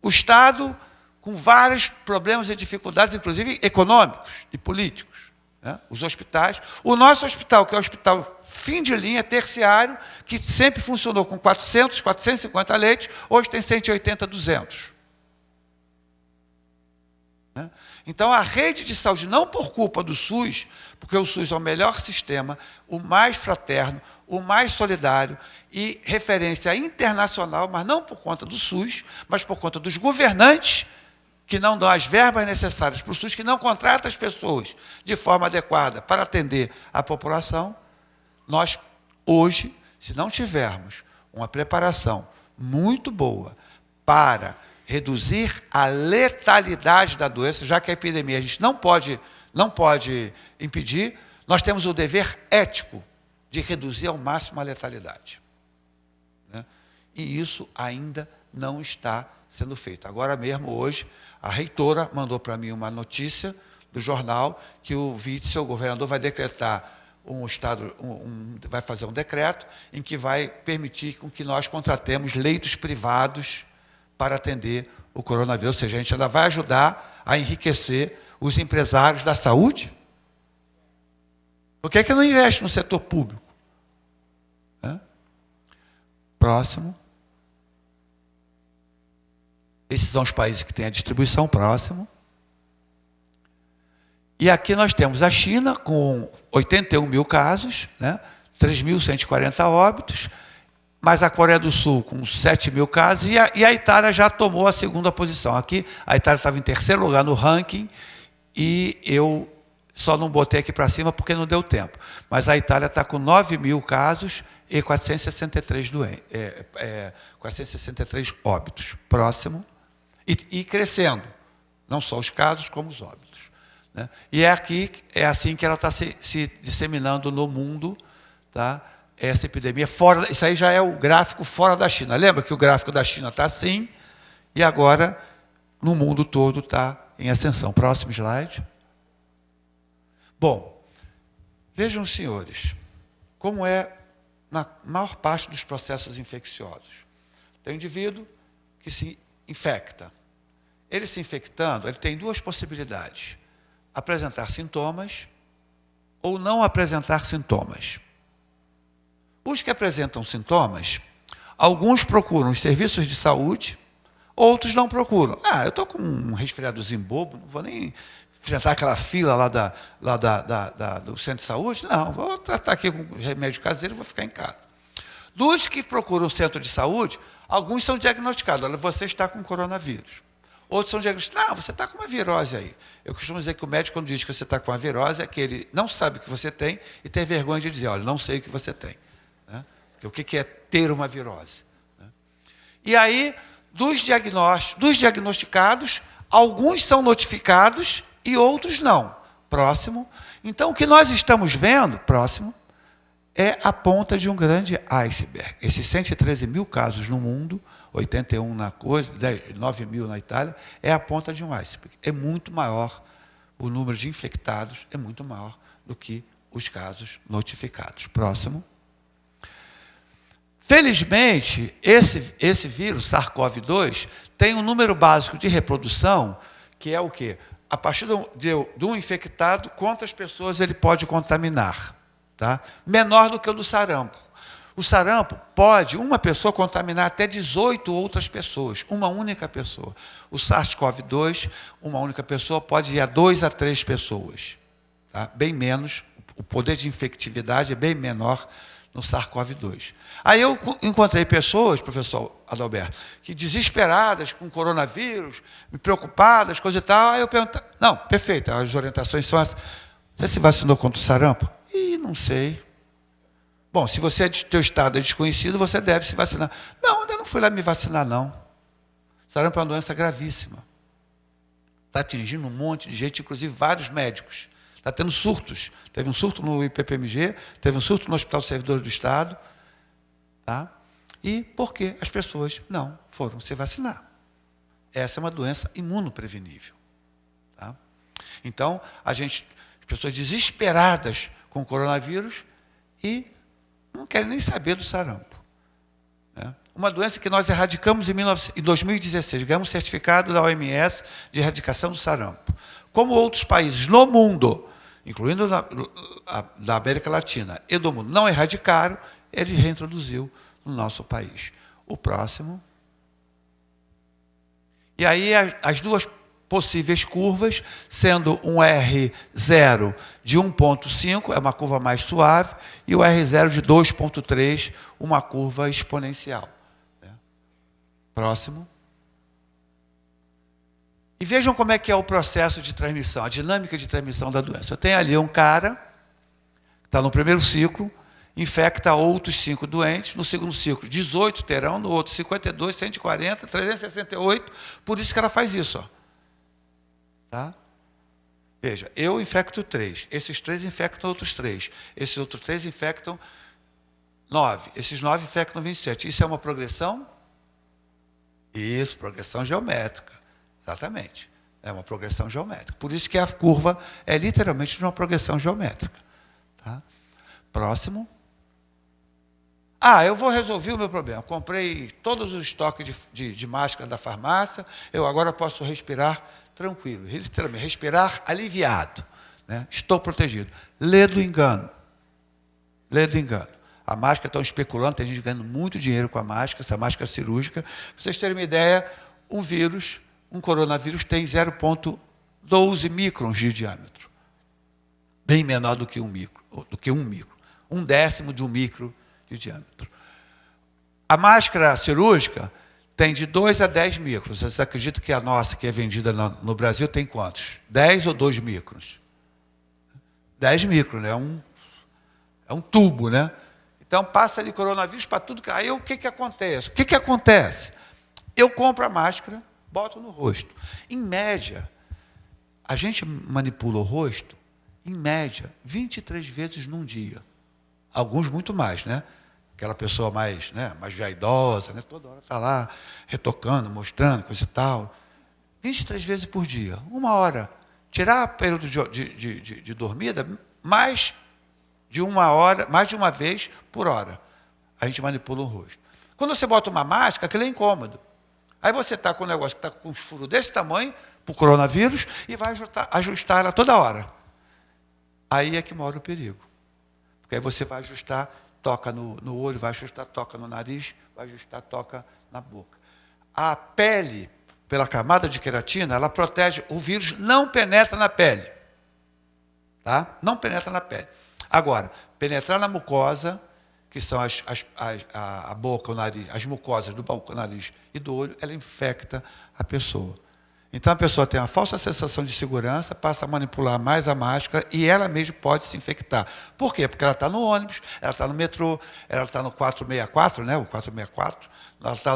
O Estado com vários problemas e dificuldades, inclusive econômicos e políticos, né? Os hospitais. O nosso hospital, que é o hospital fim de linha, terciário, que sempre funcionou com 400, 450 leitos, hoje tem 180, 200. Né? Então, a rede de saúde, não por culpa do SUS, porque o SUS é o melhor sistema, o mais fraterno, o mais solidário e referência internacional, mas não por conta do SUS, mas por conta dos governantes que não dão as verbas necessárias para o SUS, que não contratam as pessoas de forma adequada para atender a população. Nós, hoje, se não tivermos uma preparação muito boa para reduzir a letalidade da doença, já que a epidemia a gente não pode impedir, nós temos o dever ético de reduzir ao máximo a letalidade. Né? E isso ainda não está sendo feito. Agora mesmo, hoje, a reitora mandou para mim uma notícia do jornal que o Witzel, o governador, vai decretar vai fazer um decreto em que vai permitir com que nós contratemos leitos privados para atender o coronavírus. Ou seja, a gente ainda vai ajudar a enriquecer os empresários da saúde. Por que é que não investe no setor público? Próximo. Esses são os países que têm a distribuição. Próximo. E aqui nós temos a China com 81 mil casos, né? 3.140 óbitos, mas a Coreia do Sul com 7 mil casos, e a Itália já tomou a segunda posição. Aqui a Itália estava em terceiro lugar no ranking, e eu só não botei aqui para cima porque não deu tempo. Mas a Itália está com 9 mil casos e 463 463 óbitos. Próximo. E crescendo, não só os casos, como os óbitos. Né? E é assim que ela está se disseminando no mundo, tá? Essa epidemia. Isso aí já é o gráfico fora da China. Lembra que o gráfico da China está assim, e agora no mundo todo está em ascensão. Próximo slide. Bom, vejam, senhores, como é na maior parte dos processos infecciosos. Tem um indivíduo que se infecta. Ele se infectando, ele tem duas possibilidades: apresentar sintomas ou não apresentar sintomas. Os que apresentam sintomas, alguns procuram os serviços de saúde, outros não procuram. Eu estou com um resfriadozinho bobo, não vou nem enfrentar aquela fila lá do centro de saúde. Não, vou tratar aqui com remédio caseiro e vou ficar em casa. Dos que procuram o centro de saúde, alguns são diagnosticados. Olha, você está com coronavírus. Outros são diagnosticados. Não, você está com uma virose aí. Eu costumo dizer que o médico, quando diz que você está com uma virose, é que ele não sabe o que você tem e tem vergonha de dizer, olha, não sei o que você tem. Né? O que é ter uma virose? Né? E aí, dos diagnosticados, alguns são notificados e outros não. Próximo. Então, o que nós estamos vendo, próximo, é a ponta de um grande iceberg. Esses 113 mil casos no mundo, 81 na coisa, 9 mil na Itália, é a ponta de um iceberg. É muito maior, o número de infectados é muito maior do que os casos notificados. Próximo. Felizmente, esse vírus, SARS-CoV-2, tem um número básico de reprodução, que é o quê? A partir de um infectado, quantas pessoas ele pode contaminar? Tá? Menor do que o do sarampo. O sarampo pode, uma pessoa, contaminar até 18 outras pessoas, uma única pessoa. O SARS-CoV-2, uma única pessoa, pode ir a 2 a 3 pessoas. Tá? Bem menos, o poder de infectividade é bem menor no SARS-CoV-2. Aí eu encontrei pessoas, professor Adalberto, que desesperadas com coronavírus, preocupadas, coisa e tal. Aí eu pergunto, não, perfeito, as orientações são essas. Você se vacinou contra o sarampo? Não sei. Bom, se você é de teu estado é desconhecido, você deve se vacinar. Não, ainda não fui lá me vacinar, não. Sarampo é uma doença gravíssima. Está atingindo um monte de gente, inclusive vários médicos. Está tendo surtos. Teve um surto no IPPMG, teve um surto no Hospital dos Servidores do Estado. Tá? E por quê? As pessoas não foram se vacinar. Essa é uma doença imunoprevenível. Tá? Então, as pessoas desesperadas com o coronavírus e não querem nem saber do sarampo. né? Uma doença que nós erradicamos em 2016, ganhamos certificado da OMS de erradicação do sarampo. Como outros países no mundo, incluindo da América Latina e do mundo, não erradicaram, ele reintroduziu no nosso país. O próximo. E aí as duas possíveis curvas, sendo um R0 de 1,5, é uma curva mais suave, e o R0 de 2,3, uma curva exponencial. Próximo. E vejam como é que é o processo de transmissão, a dinâmica de transmissão da doença. Eu tenho ali um cara, que está no primeiro ciclo, infecta outros 5 doentes, no segundo ciclo 18 terão, no outro 52, 140, 368, por isso que ela faz isso. Ó. Tá? Veja, eu infecto 3, esses 3 infectam outros 3, esses outros 3 infectam 9, esses 9 infectam 27. Isso é uma progressão? Isso, progressão geométrica, exatamente. É uma progressão geométrica. Por isso que a curva é literalmente uma progressão geométrica. Tá? Próximo. Eu vou resolver o meu problema. Comprei todos os estoques de máscara da farmácia, eu agora posso respirar tranquilo, literalmente, respirar aliviado. Né? Estou protegido. Lê do engano. Lê do engano. A máscara, estão especulando, tem gente ganhando muito dinheiro com a máscara, essa máscara cirúrgica. Para vocês terem uma ideia, um coronavírus tem 0,12 microns de diâmetro. Bem menor do que um micro. 1/10 de um micro de diâmetro. A máscara cirúrgica tem de 2 a 10 microns. Vocês acreditam que a nossa, que é vendida no Brasil, tem quantos? 10 ou 2 microns? 10 microns, né? É um tubo, né? Então, passa de coronavírus para tudo. Aí, o que acontece? Eu compro a máscara, boto no rosto. Em média, a gente manipula o rosto, em média, 23 vezes num dia. Alguns muito mais, né? Aquela pessoa mais vaidosa, né? Toda hora está lá, retocando, mostrando, coisa e tal. 23 vezes por dia, 1 hora. Tirar o período de dormida, mais de 1 hora, mais de uma vez por hora. A gente manipula o rosto. Quando você bota uma máscara, aquilo é incômodo. Aí você está com um negócio que está com um furo desse tamanho, para o coronavírus, e vai ajustar ela toda hora. Aí é que mora o perigo. Porque aí você vai ajustar, toca no olho, vai ajustar, toca no nariz, vai ajustar, toca na boca. A pele, pela camada de queratina, ela protege, o vírus não penetra na pele. Tá? Não penetra na pele. Agora, penetrar na mucosa, que são a boca, o nariz, as mucosas do boca, o nariz e do olho, ela infecta a pessoa. Então, a pessoa tem uma falsa sensação de segurança, passa a manipular mais a máscara e ela mesma pode se infectar. Por quê? Porque ela está no ônibus, ela está no metrô, ela está no 464, né? O 464, ela está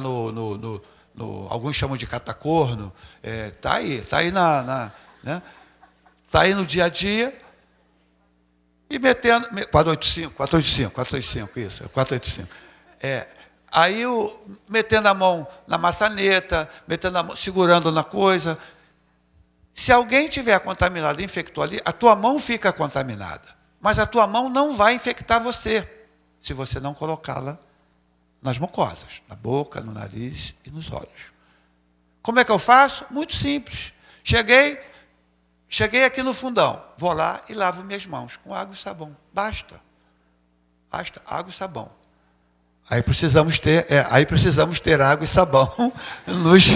alguns chamam de catacorno, está aí né? Tá aí no dia a dia, e metendo... 485, isso, 485. Aí, metendo a mão na maçaneta, segurando na coisa. Se alguém tiver contaminado e infectou ali, a tua mão fica contaminada. Mas a tua mão não vai infectar você, se você não colocá-la nas mucosas, na boca, no nariz e nos olhos. Como é que eu faço? Muito simples. Cheguei aqui no fundão, vou lá e lavo minhas mãos com água e sabão. Basta. Basta, água e sabão. Aí precisamos ter água e sabão nos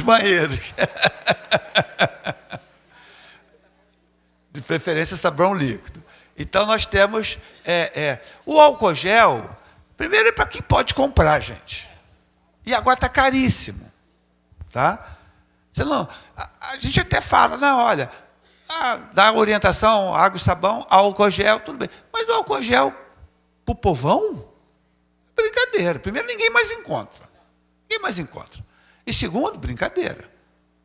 banheiros. De preferência, sabão líquido. Então, nós temos... o álcool gel, primeiro é para quem pode comprar, gente. E agora está caríssimo. Tá? A gente até fala, não, olha, dá orientação, água e sabão, álcool gel, tudo bem. Mas o álcool gel, para o povão, brincadeira. Primeiro, ninguém mais encontra. E segundo, brincadeira.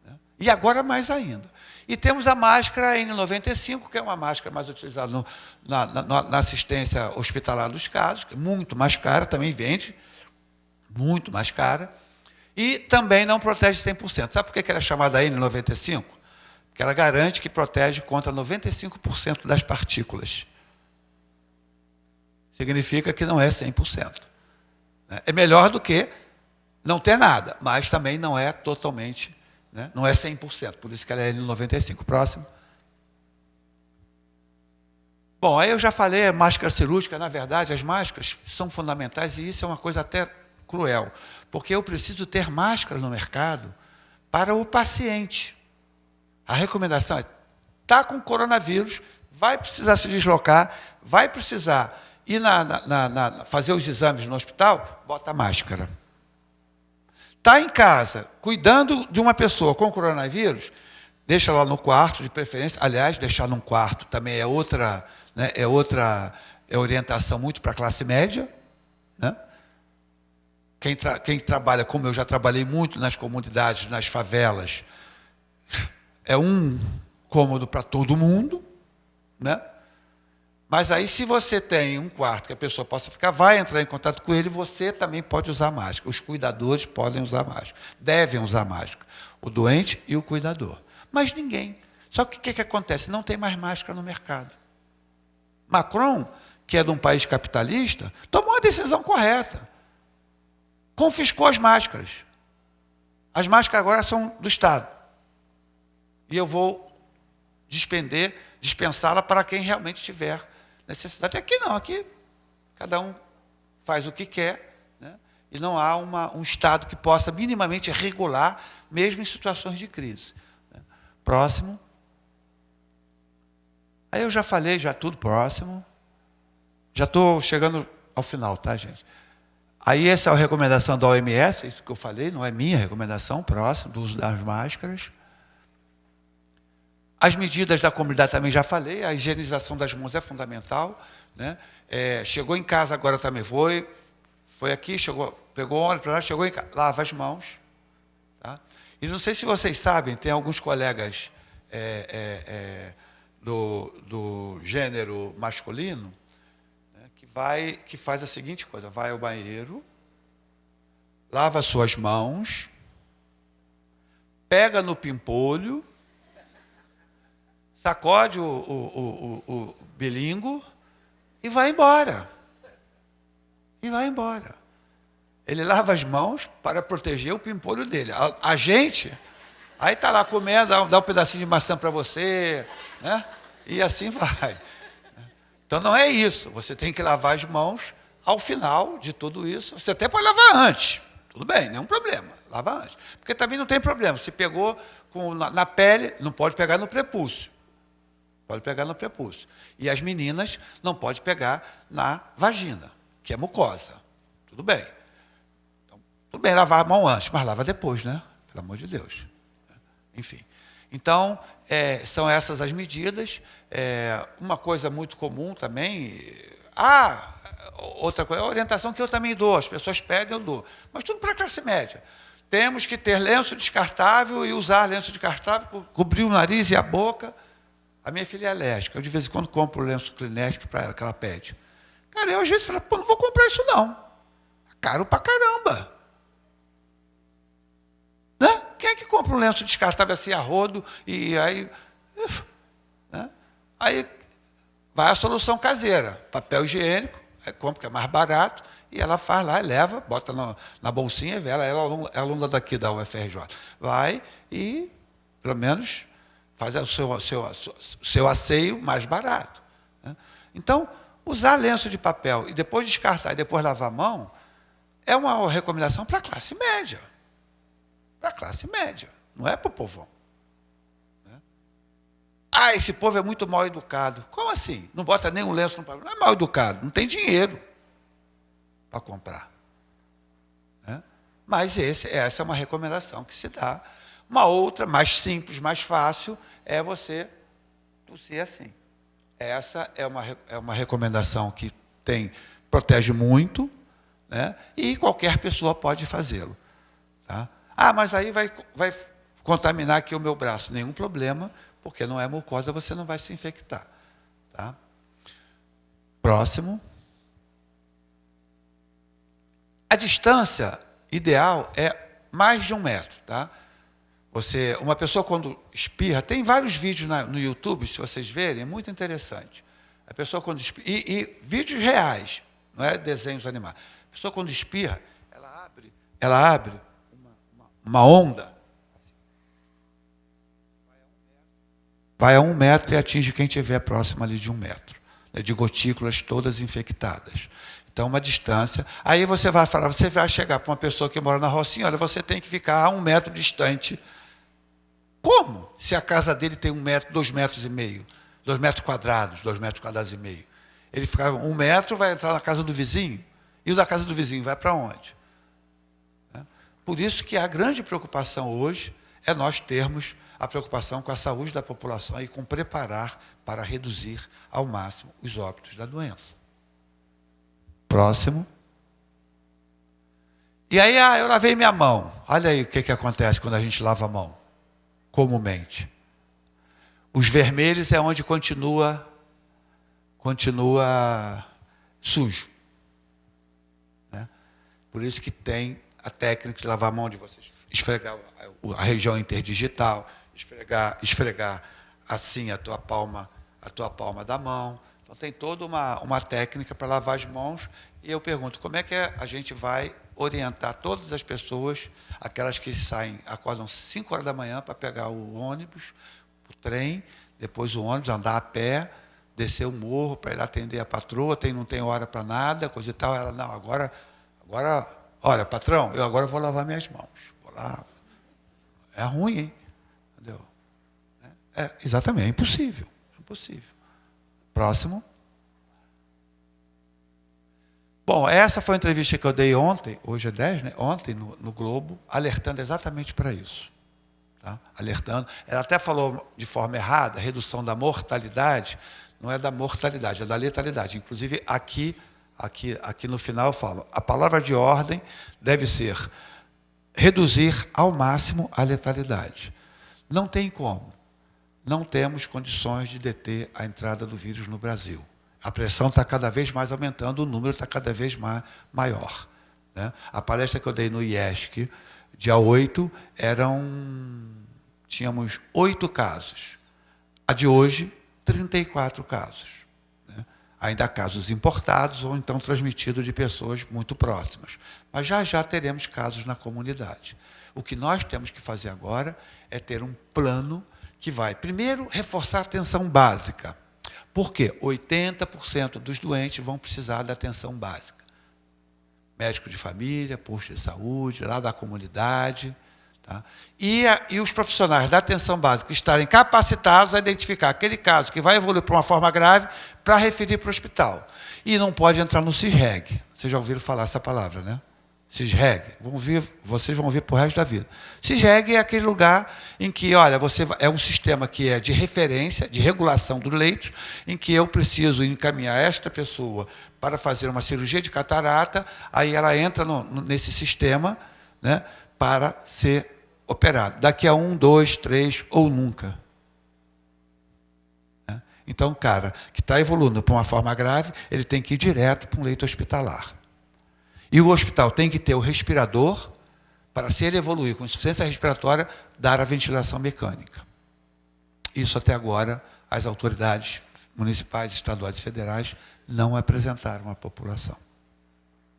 Né? E agora mais ainda. E temos a máscara N95, que é uma máscara mais utilizada na assistência hospitalar dos casos, que é muito mais cara, também vende, muito mais cara. E também não protege 100%. Sabe por que ela é chamada N95? Porque ela garante que protege contra 95% das partículas. significa que não é 100%. Né? É melhor do que não ter nada, mas também não é totalmente, né? Não é 100%, por isso que ela é N95. Próximo. Bom, aí eu já falei, a máscara cirúrgica, na verdade, as máscaras são fundamentais e isso é uma coisa até cruel, porque eu preciso ter máscara no mercado para o paciente. A recomendação é, está com coronavírus, vai precisar se deslocar, vai precisar ir fazer os exames no hospital, bota a máscara. Está em casa, cuidando de uma pessoa com coronavírus, deixa lá no quarto, de preferência. Aliás, deixar num quarto também é outra, né, é orientação muito para a classe média. Né? Quem trabalha, como eu já trabalhei muito nas comunidades, nas favelas, é um cômodo para todo mundo, né? Mas aí, se você tem um quarto que a pessoa possa ficar, vai entrar em contato com ele, você também pode usar máscara. Os cuidadores podem usar máscara, devem usar máscara. O doente e o cuidador. Mas ninguém. Só que o que acontece? Não tem mais máscara no mercado. Macron, que é de um país capitalista, tomou a decisão correta. Confiscou as máscaras. As máscaras agora são do Estado. E eu vou dispensá-la para quem realmente tiver necessidade. Aqui não, aqui cada um faz o que quer, né? E não há um Estado que possa minimamente regular, mesmo em situações de crise. Né? Próximo. Aí eu já falei, já tudo próximo. Já estou chegando ao final, tá, gente? Aí essa é a recomendação da OMS, isso que eu falei, não é minha recomendação, próximo, do uso das máscaras. As medidas da comunidade também já falei, a higienização das mãos é fundamental. Né? Chegou em casa agora também, foi aqui, pegou ônibus para lá, chegou em casa, lava as mãos. Tá? E não sei se vocês sabem, tem alguns colegas do gênero masculino, né, que faz a seguinte coisa, vai ao banheiro, lava suas mãos, pega no pimpolho, sacode o bilingo e vai embora. E vai embora. Ele lava as mãos para proteger o pimpolho dele. A gente, aí está lá comendo, dá um pedacinho de maçã para você, né? E assim vai. Então não é isso. Você tem que lavar as mãos ao final de tudo isso. Você até pode lavar antes. Tudo bem, nenhum problema. Lava antes. Porque também não tem problema. Se pegou na pele, não pode pegar no prepúcio. Pode pegar no prepúcio. E as meninas não podem pegar na vagina, que é mucosa. Tudo bem. Então, tudo bem lavar a mão antes, mas lava depois, né? Pelo amor de Deus. Enfim. Então, são essas as medidas. Uma coisa muito comum também... outra coisa, a orientação que eu também dou. As pessoas pedem, eu dou. Mas tudo para a classe média. Temos que ter lenço descartável e usar lenço descartável, cobrir o nariz e a boca. A minha filha é alérgica. Eu, de vez em quando, compro o lenço Kleenex para ela, que ela pede. Cara, eu, às vezes, falo, não vou comprar isso, não. É caro pra caramba. Né? Quem é que compra um lenço descartável assim, a rodo, e aí... Né? Aí vai a solução caseira. Papel higiênico, aí compra, que é mais barato, e ela faz lá, leva, bota na bolsinha, ela é aluna daqui da UFRJ. Vai e, pelo menos... faz o seu asseio mais barato. Né? Então, usar lenço de papel e depois descartar e depois lavar a mão é uma recomendação para a classe média. Para a classe média, não é para o povão. Né? Esse povo é muito mal educado. Como assim? Não bota nem um lenço no papel. Não é mal educado, não tem dinheiro para comprar. Né? Mas essa é uma recomendação que se dá. Uma outra, mais simples, mais fácil, é você tossir assim. Essa é uma recomendação que protege muito, né? E qualquer pessoa pode fazê-lo. Tá? Mas aí vai contaminar aqui o meu braço. Nenhum problema, porque não é mucosa, você não vai se infectar. Tá? Próximo. A distância ideal é mais de 1 metro. Tá? Uma pessoa quando espirra, tem vários vídeos no YouTube, se vocês verem, é muito interessante. A pessoa quando espirra, e vídeos reais, não é desenhos animados. A pessoa, quando espirra, ela abre uma onda, vai a 1 metro e atinge quem estiver próximo ali de 1 metro, né, de gotículas todas infectadas. Então, uma distância. Aí você vai falar, você vai chegar para uma pessoa que mora na Rocinha, olha, você tem que ficar a 1 metro distante. Como? Se a casa dele tem 1 metro, 2 metros e meio, 2 metros quadrados, 2 metros quadrados e meio. Ele fica 1 metro, vai entrar na casa do vizinho, e o da casa do vizinho vai para onde? Por isso que a grande preocupação hoje é nós termos a preocupação com a saúde da população e com preparar para reduzir ao máximo os óbitos da doença. Próximo. E aí, eu lavei minha mão. Olha aí o que acontece quando a gente lava a mão, comumente. Os vermelhos é onde continua sujo. Né? Por isso que tem a técnica de lavar a mão, de você esfregar a região interdigital, esfregar assim a tua palma da mão. Então, tem toda uma técnica para lavar as mãos. E eu pergunto, como é que a gente vai orientar todas as pessoas, aquelas que acordam 5 horas da manhã para pegar o ônibus, o trem, depois o ônibus, andar a pé, descer o morro para ir atender a patroa, não tem hora para nada, coisa e tal. Ela, não, agora, olha, patrão, eu agora vou lavar minhas mãos. Vou lá. É ruim, hein? Entendeu? Exatamente, é impossível. Próximo. Bom, essa foi a entrevista que eu dei ontem, hoje é 10, né? Ontem, no Globo, alertando exatamente para isso. Tá? Alertando. Ela até falou de forma errada, redução da mortalidade. Não é da mortalidade, é da letalidade. Inclusive, aqui no final eu falo, a palavra de ordem deve ser reduzir ao máximo a letalidade. Não tem como. Não temos condições de deter a entrada do vírus no Brasil. A pressão está cada vez mais aumentando, o número está cada vez maior. Né? A palestra que eu dei no IESC, dia 8, tínhamos 8 casos. A de hoje, 34 casos. Né? Ainda há casos importados ou então transmitidos de pessoas muito próximas. Mas já teremos casos na comunidade. O que nós temos que fazer agora é ter um plano que vai, primeiro, reforçar a atenção básica. Por quê? 80% dos doentes vão precisar da atenção básica. Médico de família, posto de saúde, lá da comunidade. Tá? E os profissionais da atenção básica estarem capacitados a identificar aquele caso que vai evoluir para uma forma grave para referir para o hospital. E não pode entrar no CISREG. Vocês já ouviram falar essa palavra, né? CISREG, vocês vão ver para o resto da vida. CISREG é aquele lugar em que, olha, é um sistema que é de referência, de regulação dos leitos, em que eu preciso encaminhar esta pessoa para fazer uma cirurgia de catarata, aí ela entra nesse sistema, né, para ser operada. Daqui a 1, 2, 3 ou nunca. Então, o cara que está evoluindo para uma forma grave, ele tem que ir direto para um leito hospitalar. E o hospital tem que ter o respirador para, se ele evoluir com insuficiência respiratória, dar a ventilação mecânica. Isso até agora as autoridades municipais, estaduais e federais não apresentaram à população.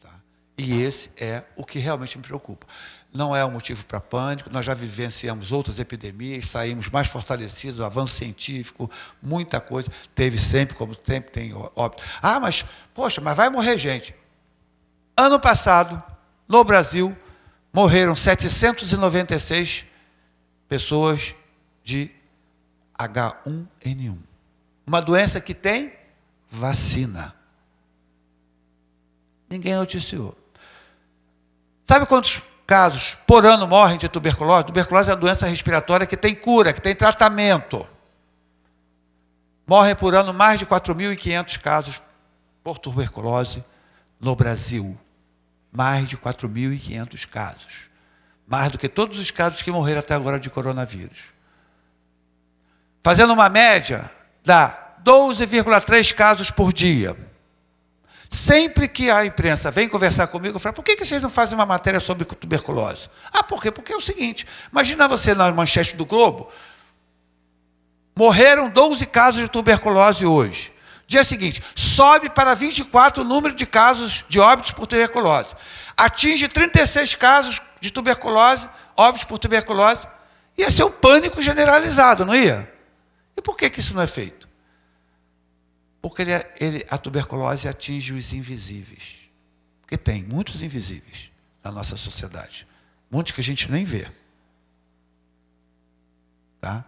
Tá? E esse é o que realmente me preocupa. Não é um motivo para pânico, nós já vivenciamos outras epidemias, saímos mais fortalecidos, avanço científico, muita coisa, teve sempre, como sempre tem óbito. Mas vai morrer gente. Ano passado, no Brasil, morreram 796 pessoas de H1N1. Uma doença que tem vacina. Ninguém noticiou. Sabe quantos casos por ano morrem de tuberculose? Tuberculose é uma doença respiratória que tem cura, que tem tratamento. Morrem por ano mais de 4.500 casos por tuberculose no Brasil. Mais de 4.500 casos. Mais do que todos os casos que morreram até agora de coronavírus. Fazendo uma média, dá 12,3 casos por dia. Sempre que a imprensa vem conversar comigo, eu falo, por que vocês não fazem uma matéria sobre tuberculose? Por quê? Porque é o seguinte, imagina você na manchete do Globo, morreram 12 casos de tuberculose hoje. Dia seguinte, sobe para 24 o número de casos de óbitos por tuberculose. Atinge 36 casos de tuberculose, óbitos por tuberculose. Ia ser um pânico generalizado, não ia? E por que isso não é feito? Porque a tuberculose atinge os invisíveis. Porque tem muitos invisíveis na nossa sociedade. Muitos que a gente nem vê. Tá?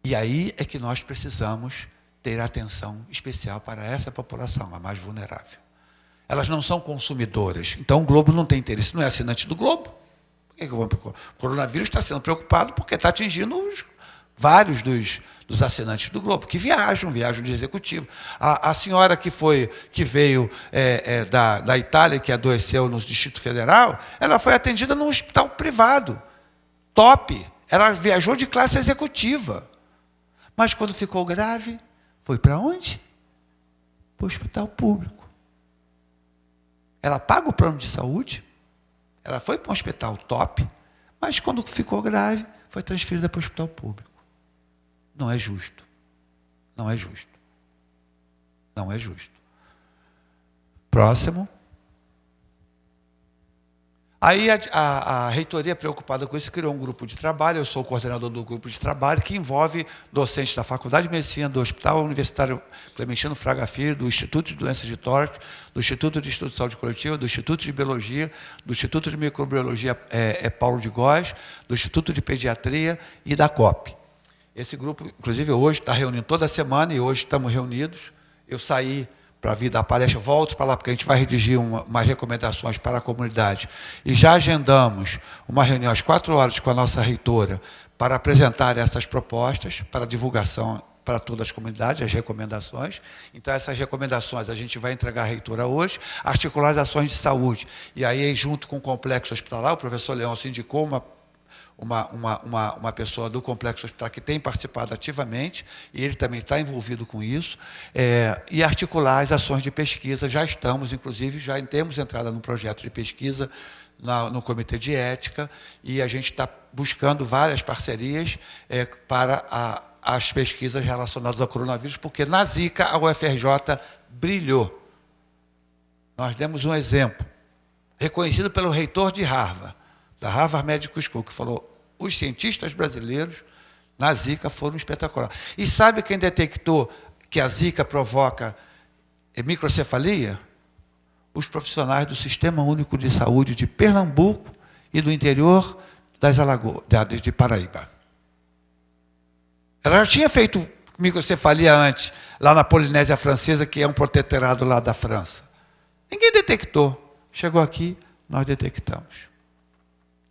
E aí é que nós precisamos ter atenção especial para essa população, a mais vulnerável. Elas não são consumidoras, então o Globo não tem interesse, não é assinante do Globo. O coronavírus está sendo preocupado porque está atingindo vários dos assinantes do Globo, que viajam de executivo. A senhora que veio da Itália, que adoeceu no Distrito Federal, ela foi atendida num hospital privado, top. Ela viajou de classe executiva. Mas quando ficou grave, foi para onde? Para o hospital público. Ela paga o plano de saúde, ela foi para um hospital top, mas quando ficou grave, foi transferida para o hospital público. Não é justo. Não é justo. Não é justo. Próximo. Aí a reitoria, preocupada com isso, criou um grupo de trabalho. Eu sou o coordenador do grupo de trabalho, que envolve docentes da Faculdade de Medicina, do Hospital Universitário Clementino Fraga Filho, do Instituto de Doenças de Tórax, do Instituto de Estudo de Saúde Coletiva, do Instituto de Biologia, do Instituto de Microbiologia Paulo de Góes, do Instituto de Pediatria e da COP. Esse grupo, inclusive, hoje está reunindo toda semana e hoje estamos reunidos. Eu saí para vir dar palestra, volto para lá, porque a gente vai redigir umas recomendações para a comunidade. E já agendamos uma reunião às 4 horas com a nossa reitora para apresentar essas propostas, para divulgação para todas as comunidades, as recomendações. Então, essas recomendações a gente vai entregar à reitora hoje, articular as ações de saúde. E aí, junto com o complexo hospitalar, o professor Leôncio indicou uma pessoa do complexo hospitalar que tem participado ativamente, e ele também está envolvido com isso, e articular as ações de pesquisa. Já estamos, inclusive, já temos entrada no projeto de pesquisa no Comitê de Ética, e a gente está buscando várias parcerias para as pesquisas relacionadas ao coronavírus, porque na Zika a UFRJ brilhou. Nós demos um exemplo, reconhecido pelo reitor de Harvard, da Harvard Medical School, que falou: os cientistas brasileiros na Zika foram espetaculares. E sabe quem detectou que a Zika provoca microcefalia? Os profissionais do Sistema Único de Saúde de Pernambuco e do interior das Alagoas, de Paraíba. Ela já tinha feito microcefalia antes, lá na Polinésia Francesa, que é um protetorado lá da França. Ninguém detectou. Chegou aqui, nós detectamos.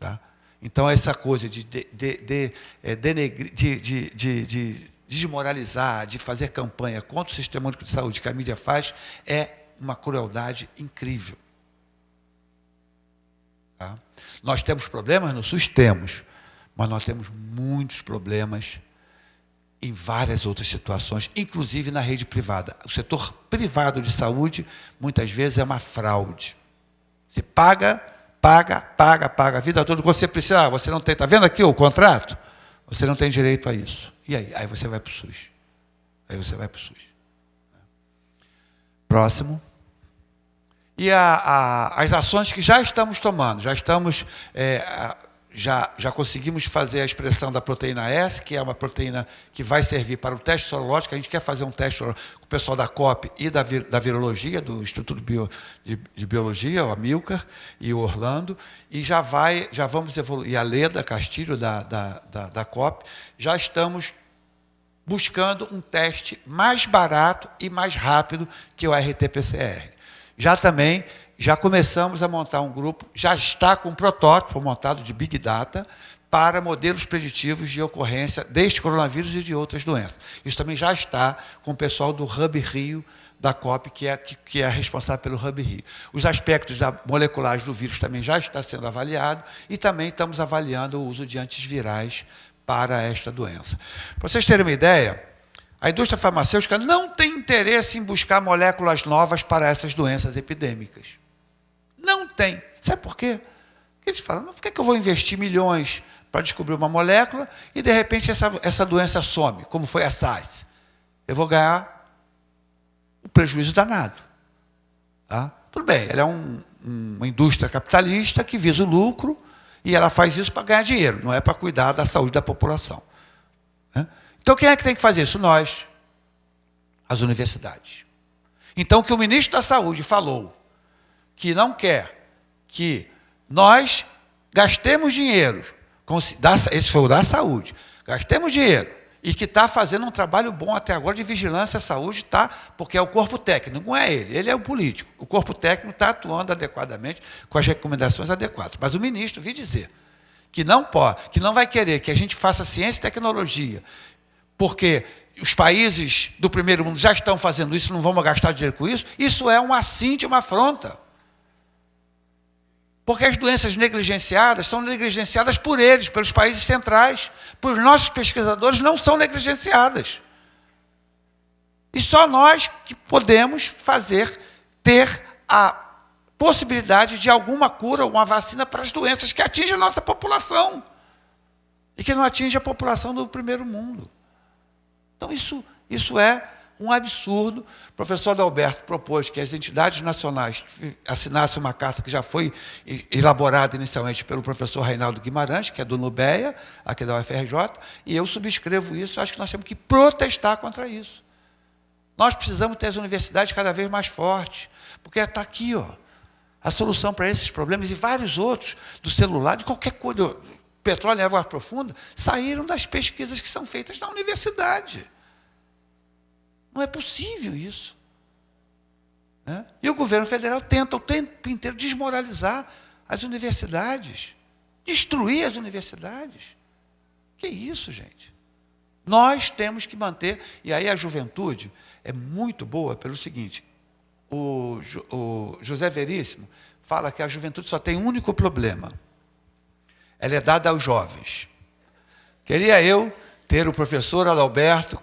Tá? Então, essa coisa de desmoralizar, de fazer campanha contra o Sistema Único de Saúde que a mídia faz, é uma crueldade incrível. Tá? Nós temos problemas no SUS? Temos, mas nós temos muitos problemas em várias outras situações, inclusive na rede privada. O setor privado de saúde, muitas vezes, é uma fraude. Você paga a vida toda. Você precisa, você não tem, está vendo aqui o contrato? Você não tem direito a isso. E aí? Aí você vai para o SUS. Aí você vai para o SUS. Próximo. E as ações que já estamos tomando, já conseguimos fazer a expressão da proteína S, que é uma proteína que vai servir para o teste sorológico. A gente quer fazer um teste com o pessoal da COP e da virologia, do Instituto de Biologia, o Amilcar e o Orlando, e já vamos evoluir. E a Leda Castilho, da COP, já estamos buscando um teste mais barato e mais rápido que o RT-PCR. Já começamos a montar um grupo, já está com um protótipo montado de Big Data para modelos preditivos de ocorrência deste coronavírus e de outras doenças. Isso também já está com o pessoal do Hub Rio, da COP, que é responsável pelo Hub Rio. Os aspectos moleculares do vírus também já está sendo avaliado, e também estamos avaliando o uso de antivirais para esta doença. Para vocês terem uma ideia, a indústria farmacêutica não tem interesse em buscar moléculas novas para essas doenças epidêmicas. Não tem. Sabe por quê? Porque eles falam: por que eu vou investir milhões para descobrir uma molécula e, de repente, essa doença some, como foi a SARS? eu vou ganhar um prejuízo danado. Tá? Tudo bem, ela é uma indústria capitalista que visa o lucro e ela faz isso para ganhar dinheiro, não é para cuidar da saúde da população. Né? Então, quem é que tem que fazer isso? Nós, as universidades. Então, o que o ministro da Saúde falou, que não quer que nós gastemos dinheiro, esse foi o da saúde, gastemos dinheiro, e que está fazendo um trabalho bom até agora de vigilância à saúde, tá? Porque é o corpo técnico, não é ele é o político. O corpo técnico está atuando adequadamente, com as recomendações adequadas. Mas o ministro vi dizer que não pode, que não vai querer que a gente faça ciência e tecnologia, porque os países do primeiro mundo já estão fazendo isso, não vamos gastar dinheiro com isso. Isso é um assinte, uma afronta. Porque as doenças negligenciadas são negligenciadas por eles, pelos países centrais. Por nossos pesquisadores não são negligenciadas. E só nós que podemos ter a possibilidade de alguma cura, uma vacina para as doenças que atingem a nossa população. E que não atinge a população do primeiro mundo. Então, isso é um absurdo. O professor Adalberto propôs que as entidades nacionais assinassem uma carta que já foi elaborada inicialmente pelo professor Reinaldo Guimarães, que é do NUBEA, aqui da UFRJ, e eu subscrevo isso. Acho que nós temos que protestar contra isso. Nós precisamos ter as universidades cada vez mais fortes, porque está aqui, ó, a solução para esses problemas e vários outros, do celular, de qualquer coisa, petróleo em água profunda, saíram das pesquisas que são feitas na universidade. Não é possível isso. Né? E o governo federal tenta o tempo inteiro desmoralizar as universidades, destruir as universidades. Que isso, gente? Nós temos que manter, e aí a juventude é muito boa pelo seguinte, o José Veríssimo fala que a juventude só tem um único problema, ela é dada aos jovens. Queria eu ter o professor Adalberto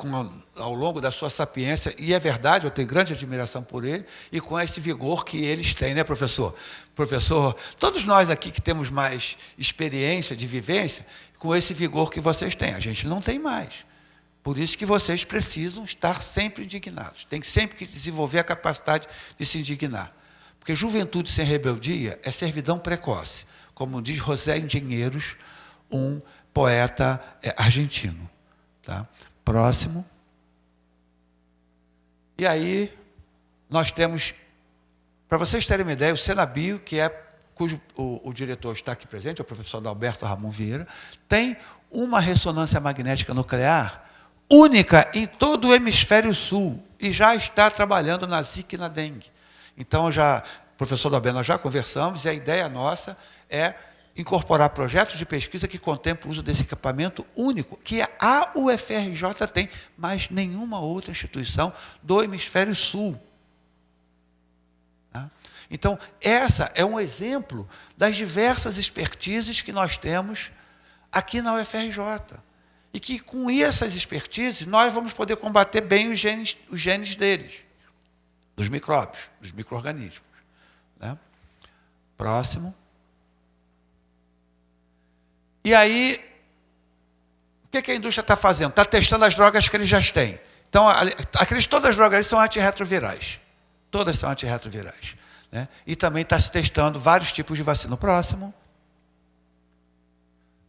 ao longo da sua sapiência, e é verdade, eu tenho grande admiração por ele, e com esse vigor que eles têm, né, professor? Professor, todos nós aqui que temos mais experiência de vivência, com esse vigor que vocês têm, a gente não tem mais. Por isso que vocês precisam estar sempre indignados, tem sempre que desenvolver a capacidade de se indignar. Porque juventude sem rebeldia é servidão precoce, como diz José Engenheiros, um poeta argentino. Tá? Próximo. E aí, nós temos, para vocês terem uma ideia, o Senabio, cujo o diretor está aqui presente, é o professor Adalberto Ramon Vieira, tem uma ressonância magnética nuclear única em todo o hemisfério sul, e já está trabalhando na Zika e na dengue. Então, professor Adalberto, nós já conversamos, e a ideia nossa é incorporar projetos de pesquisa que contemplam o uso desse equipamento único, que a UFRJ tem, mas nenhuma outra instituição do hemisfério sul. Tá? Então, essa é um exemplo das diversas expertises que nós temos aqui na UFRJ. E que, com essas expertises, nós vamos poder combater bem os genes deles, dos micróbios, dos micro-organismos. Né? Próximo. E aí, o que a indústria está fazendo? Está testando as drogas que eles já têm. Então, todas as drogas são antirretrovirais. Todas são antirretrovirais. Né? E também está se testando vários tipos de vacina. Próximo.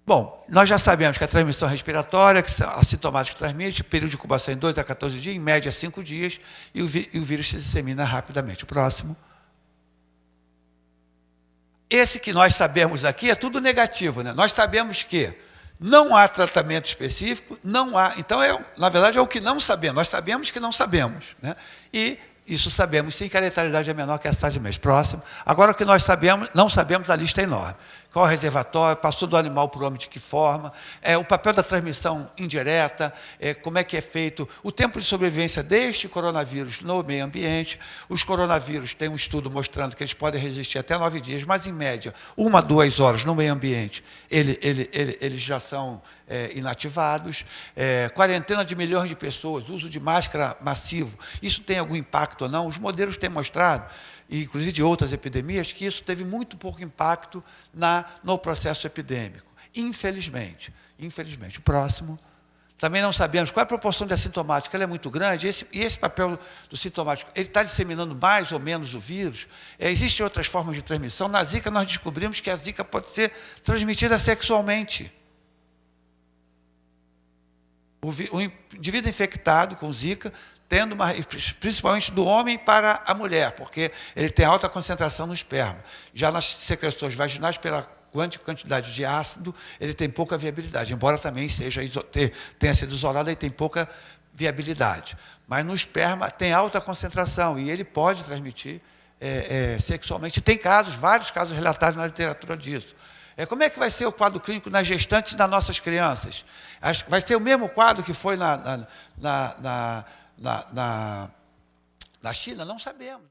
Bom, nós já sabemos que a transmissão respiratória, que assintomático transmite, período de incubação em 2 a 14 dias, em média 5 dias, e o vírus se dissemina rapidamente. O próximo. Esse que nós sabemos aqui é tudo negativo, né? Nós sabemos que não há tratamento específico, não há. Então, na verdade, é o que não sabemos. Nós sabemos que não sabemos. Né? E isso sabemos sim, que a letalidade é menor que a de mês. Próximo. Agora, o que nós sabemos, não sabemos, a lista é enorme. Qual é o reservatório, passou do animal para o homem de que forma, o papel da transmissão indireta, como é que é feito, o tempo de sobrevivência deste coronavírus no meio ambiente. Os coronavírus têm um estudo mostrando que eles podem resistir até 9 dias, mas em média, 1 a 2 horas no meio ambiente, eles já são inativados. Quarentena de milhões de pessoas, uso de máscara massivo, isso tem algum impacto ou não? Os modelos têm mostrado, inclusive de outras epidemias, que isso teve muito pouco impacto no processo epidêmico. Infelizmente. O próximo. Também não sabemos qual é a proporção de assintomático, ela é muito grande, e esse papel do sintomático, ele está disseminando mais ou menos o vírus. Existem outras formas de transmissão. Na Zika, nós descobrimos que a Zika pode ser transmitida sexualmente. O indivíduo infectado com Zika, principalmente do homem para a mulher, porque ele tem alta concentração no esperma. Já nas secreções vaginais, pela quantidade de ácido, ele tem pouca viabilidade, embora também tenha sido isolado e tem pouca viabilidade. Mas no esperma tem alta concentração e ele pode transmitir sexualmente. Tem vários casos relatados na literatura disso. Como é que vai ser o quadro clínico nas gestantes das nossas crianças? Vai ser o mesmo quadro que foi na China? Não sabemos.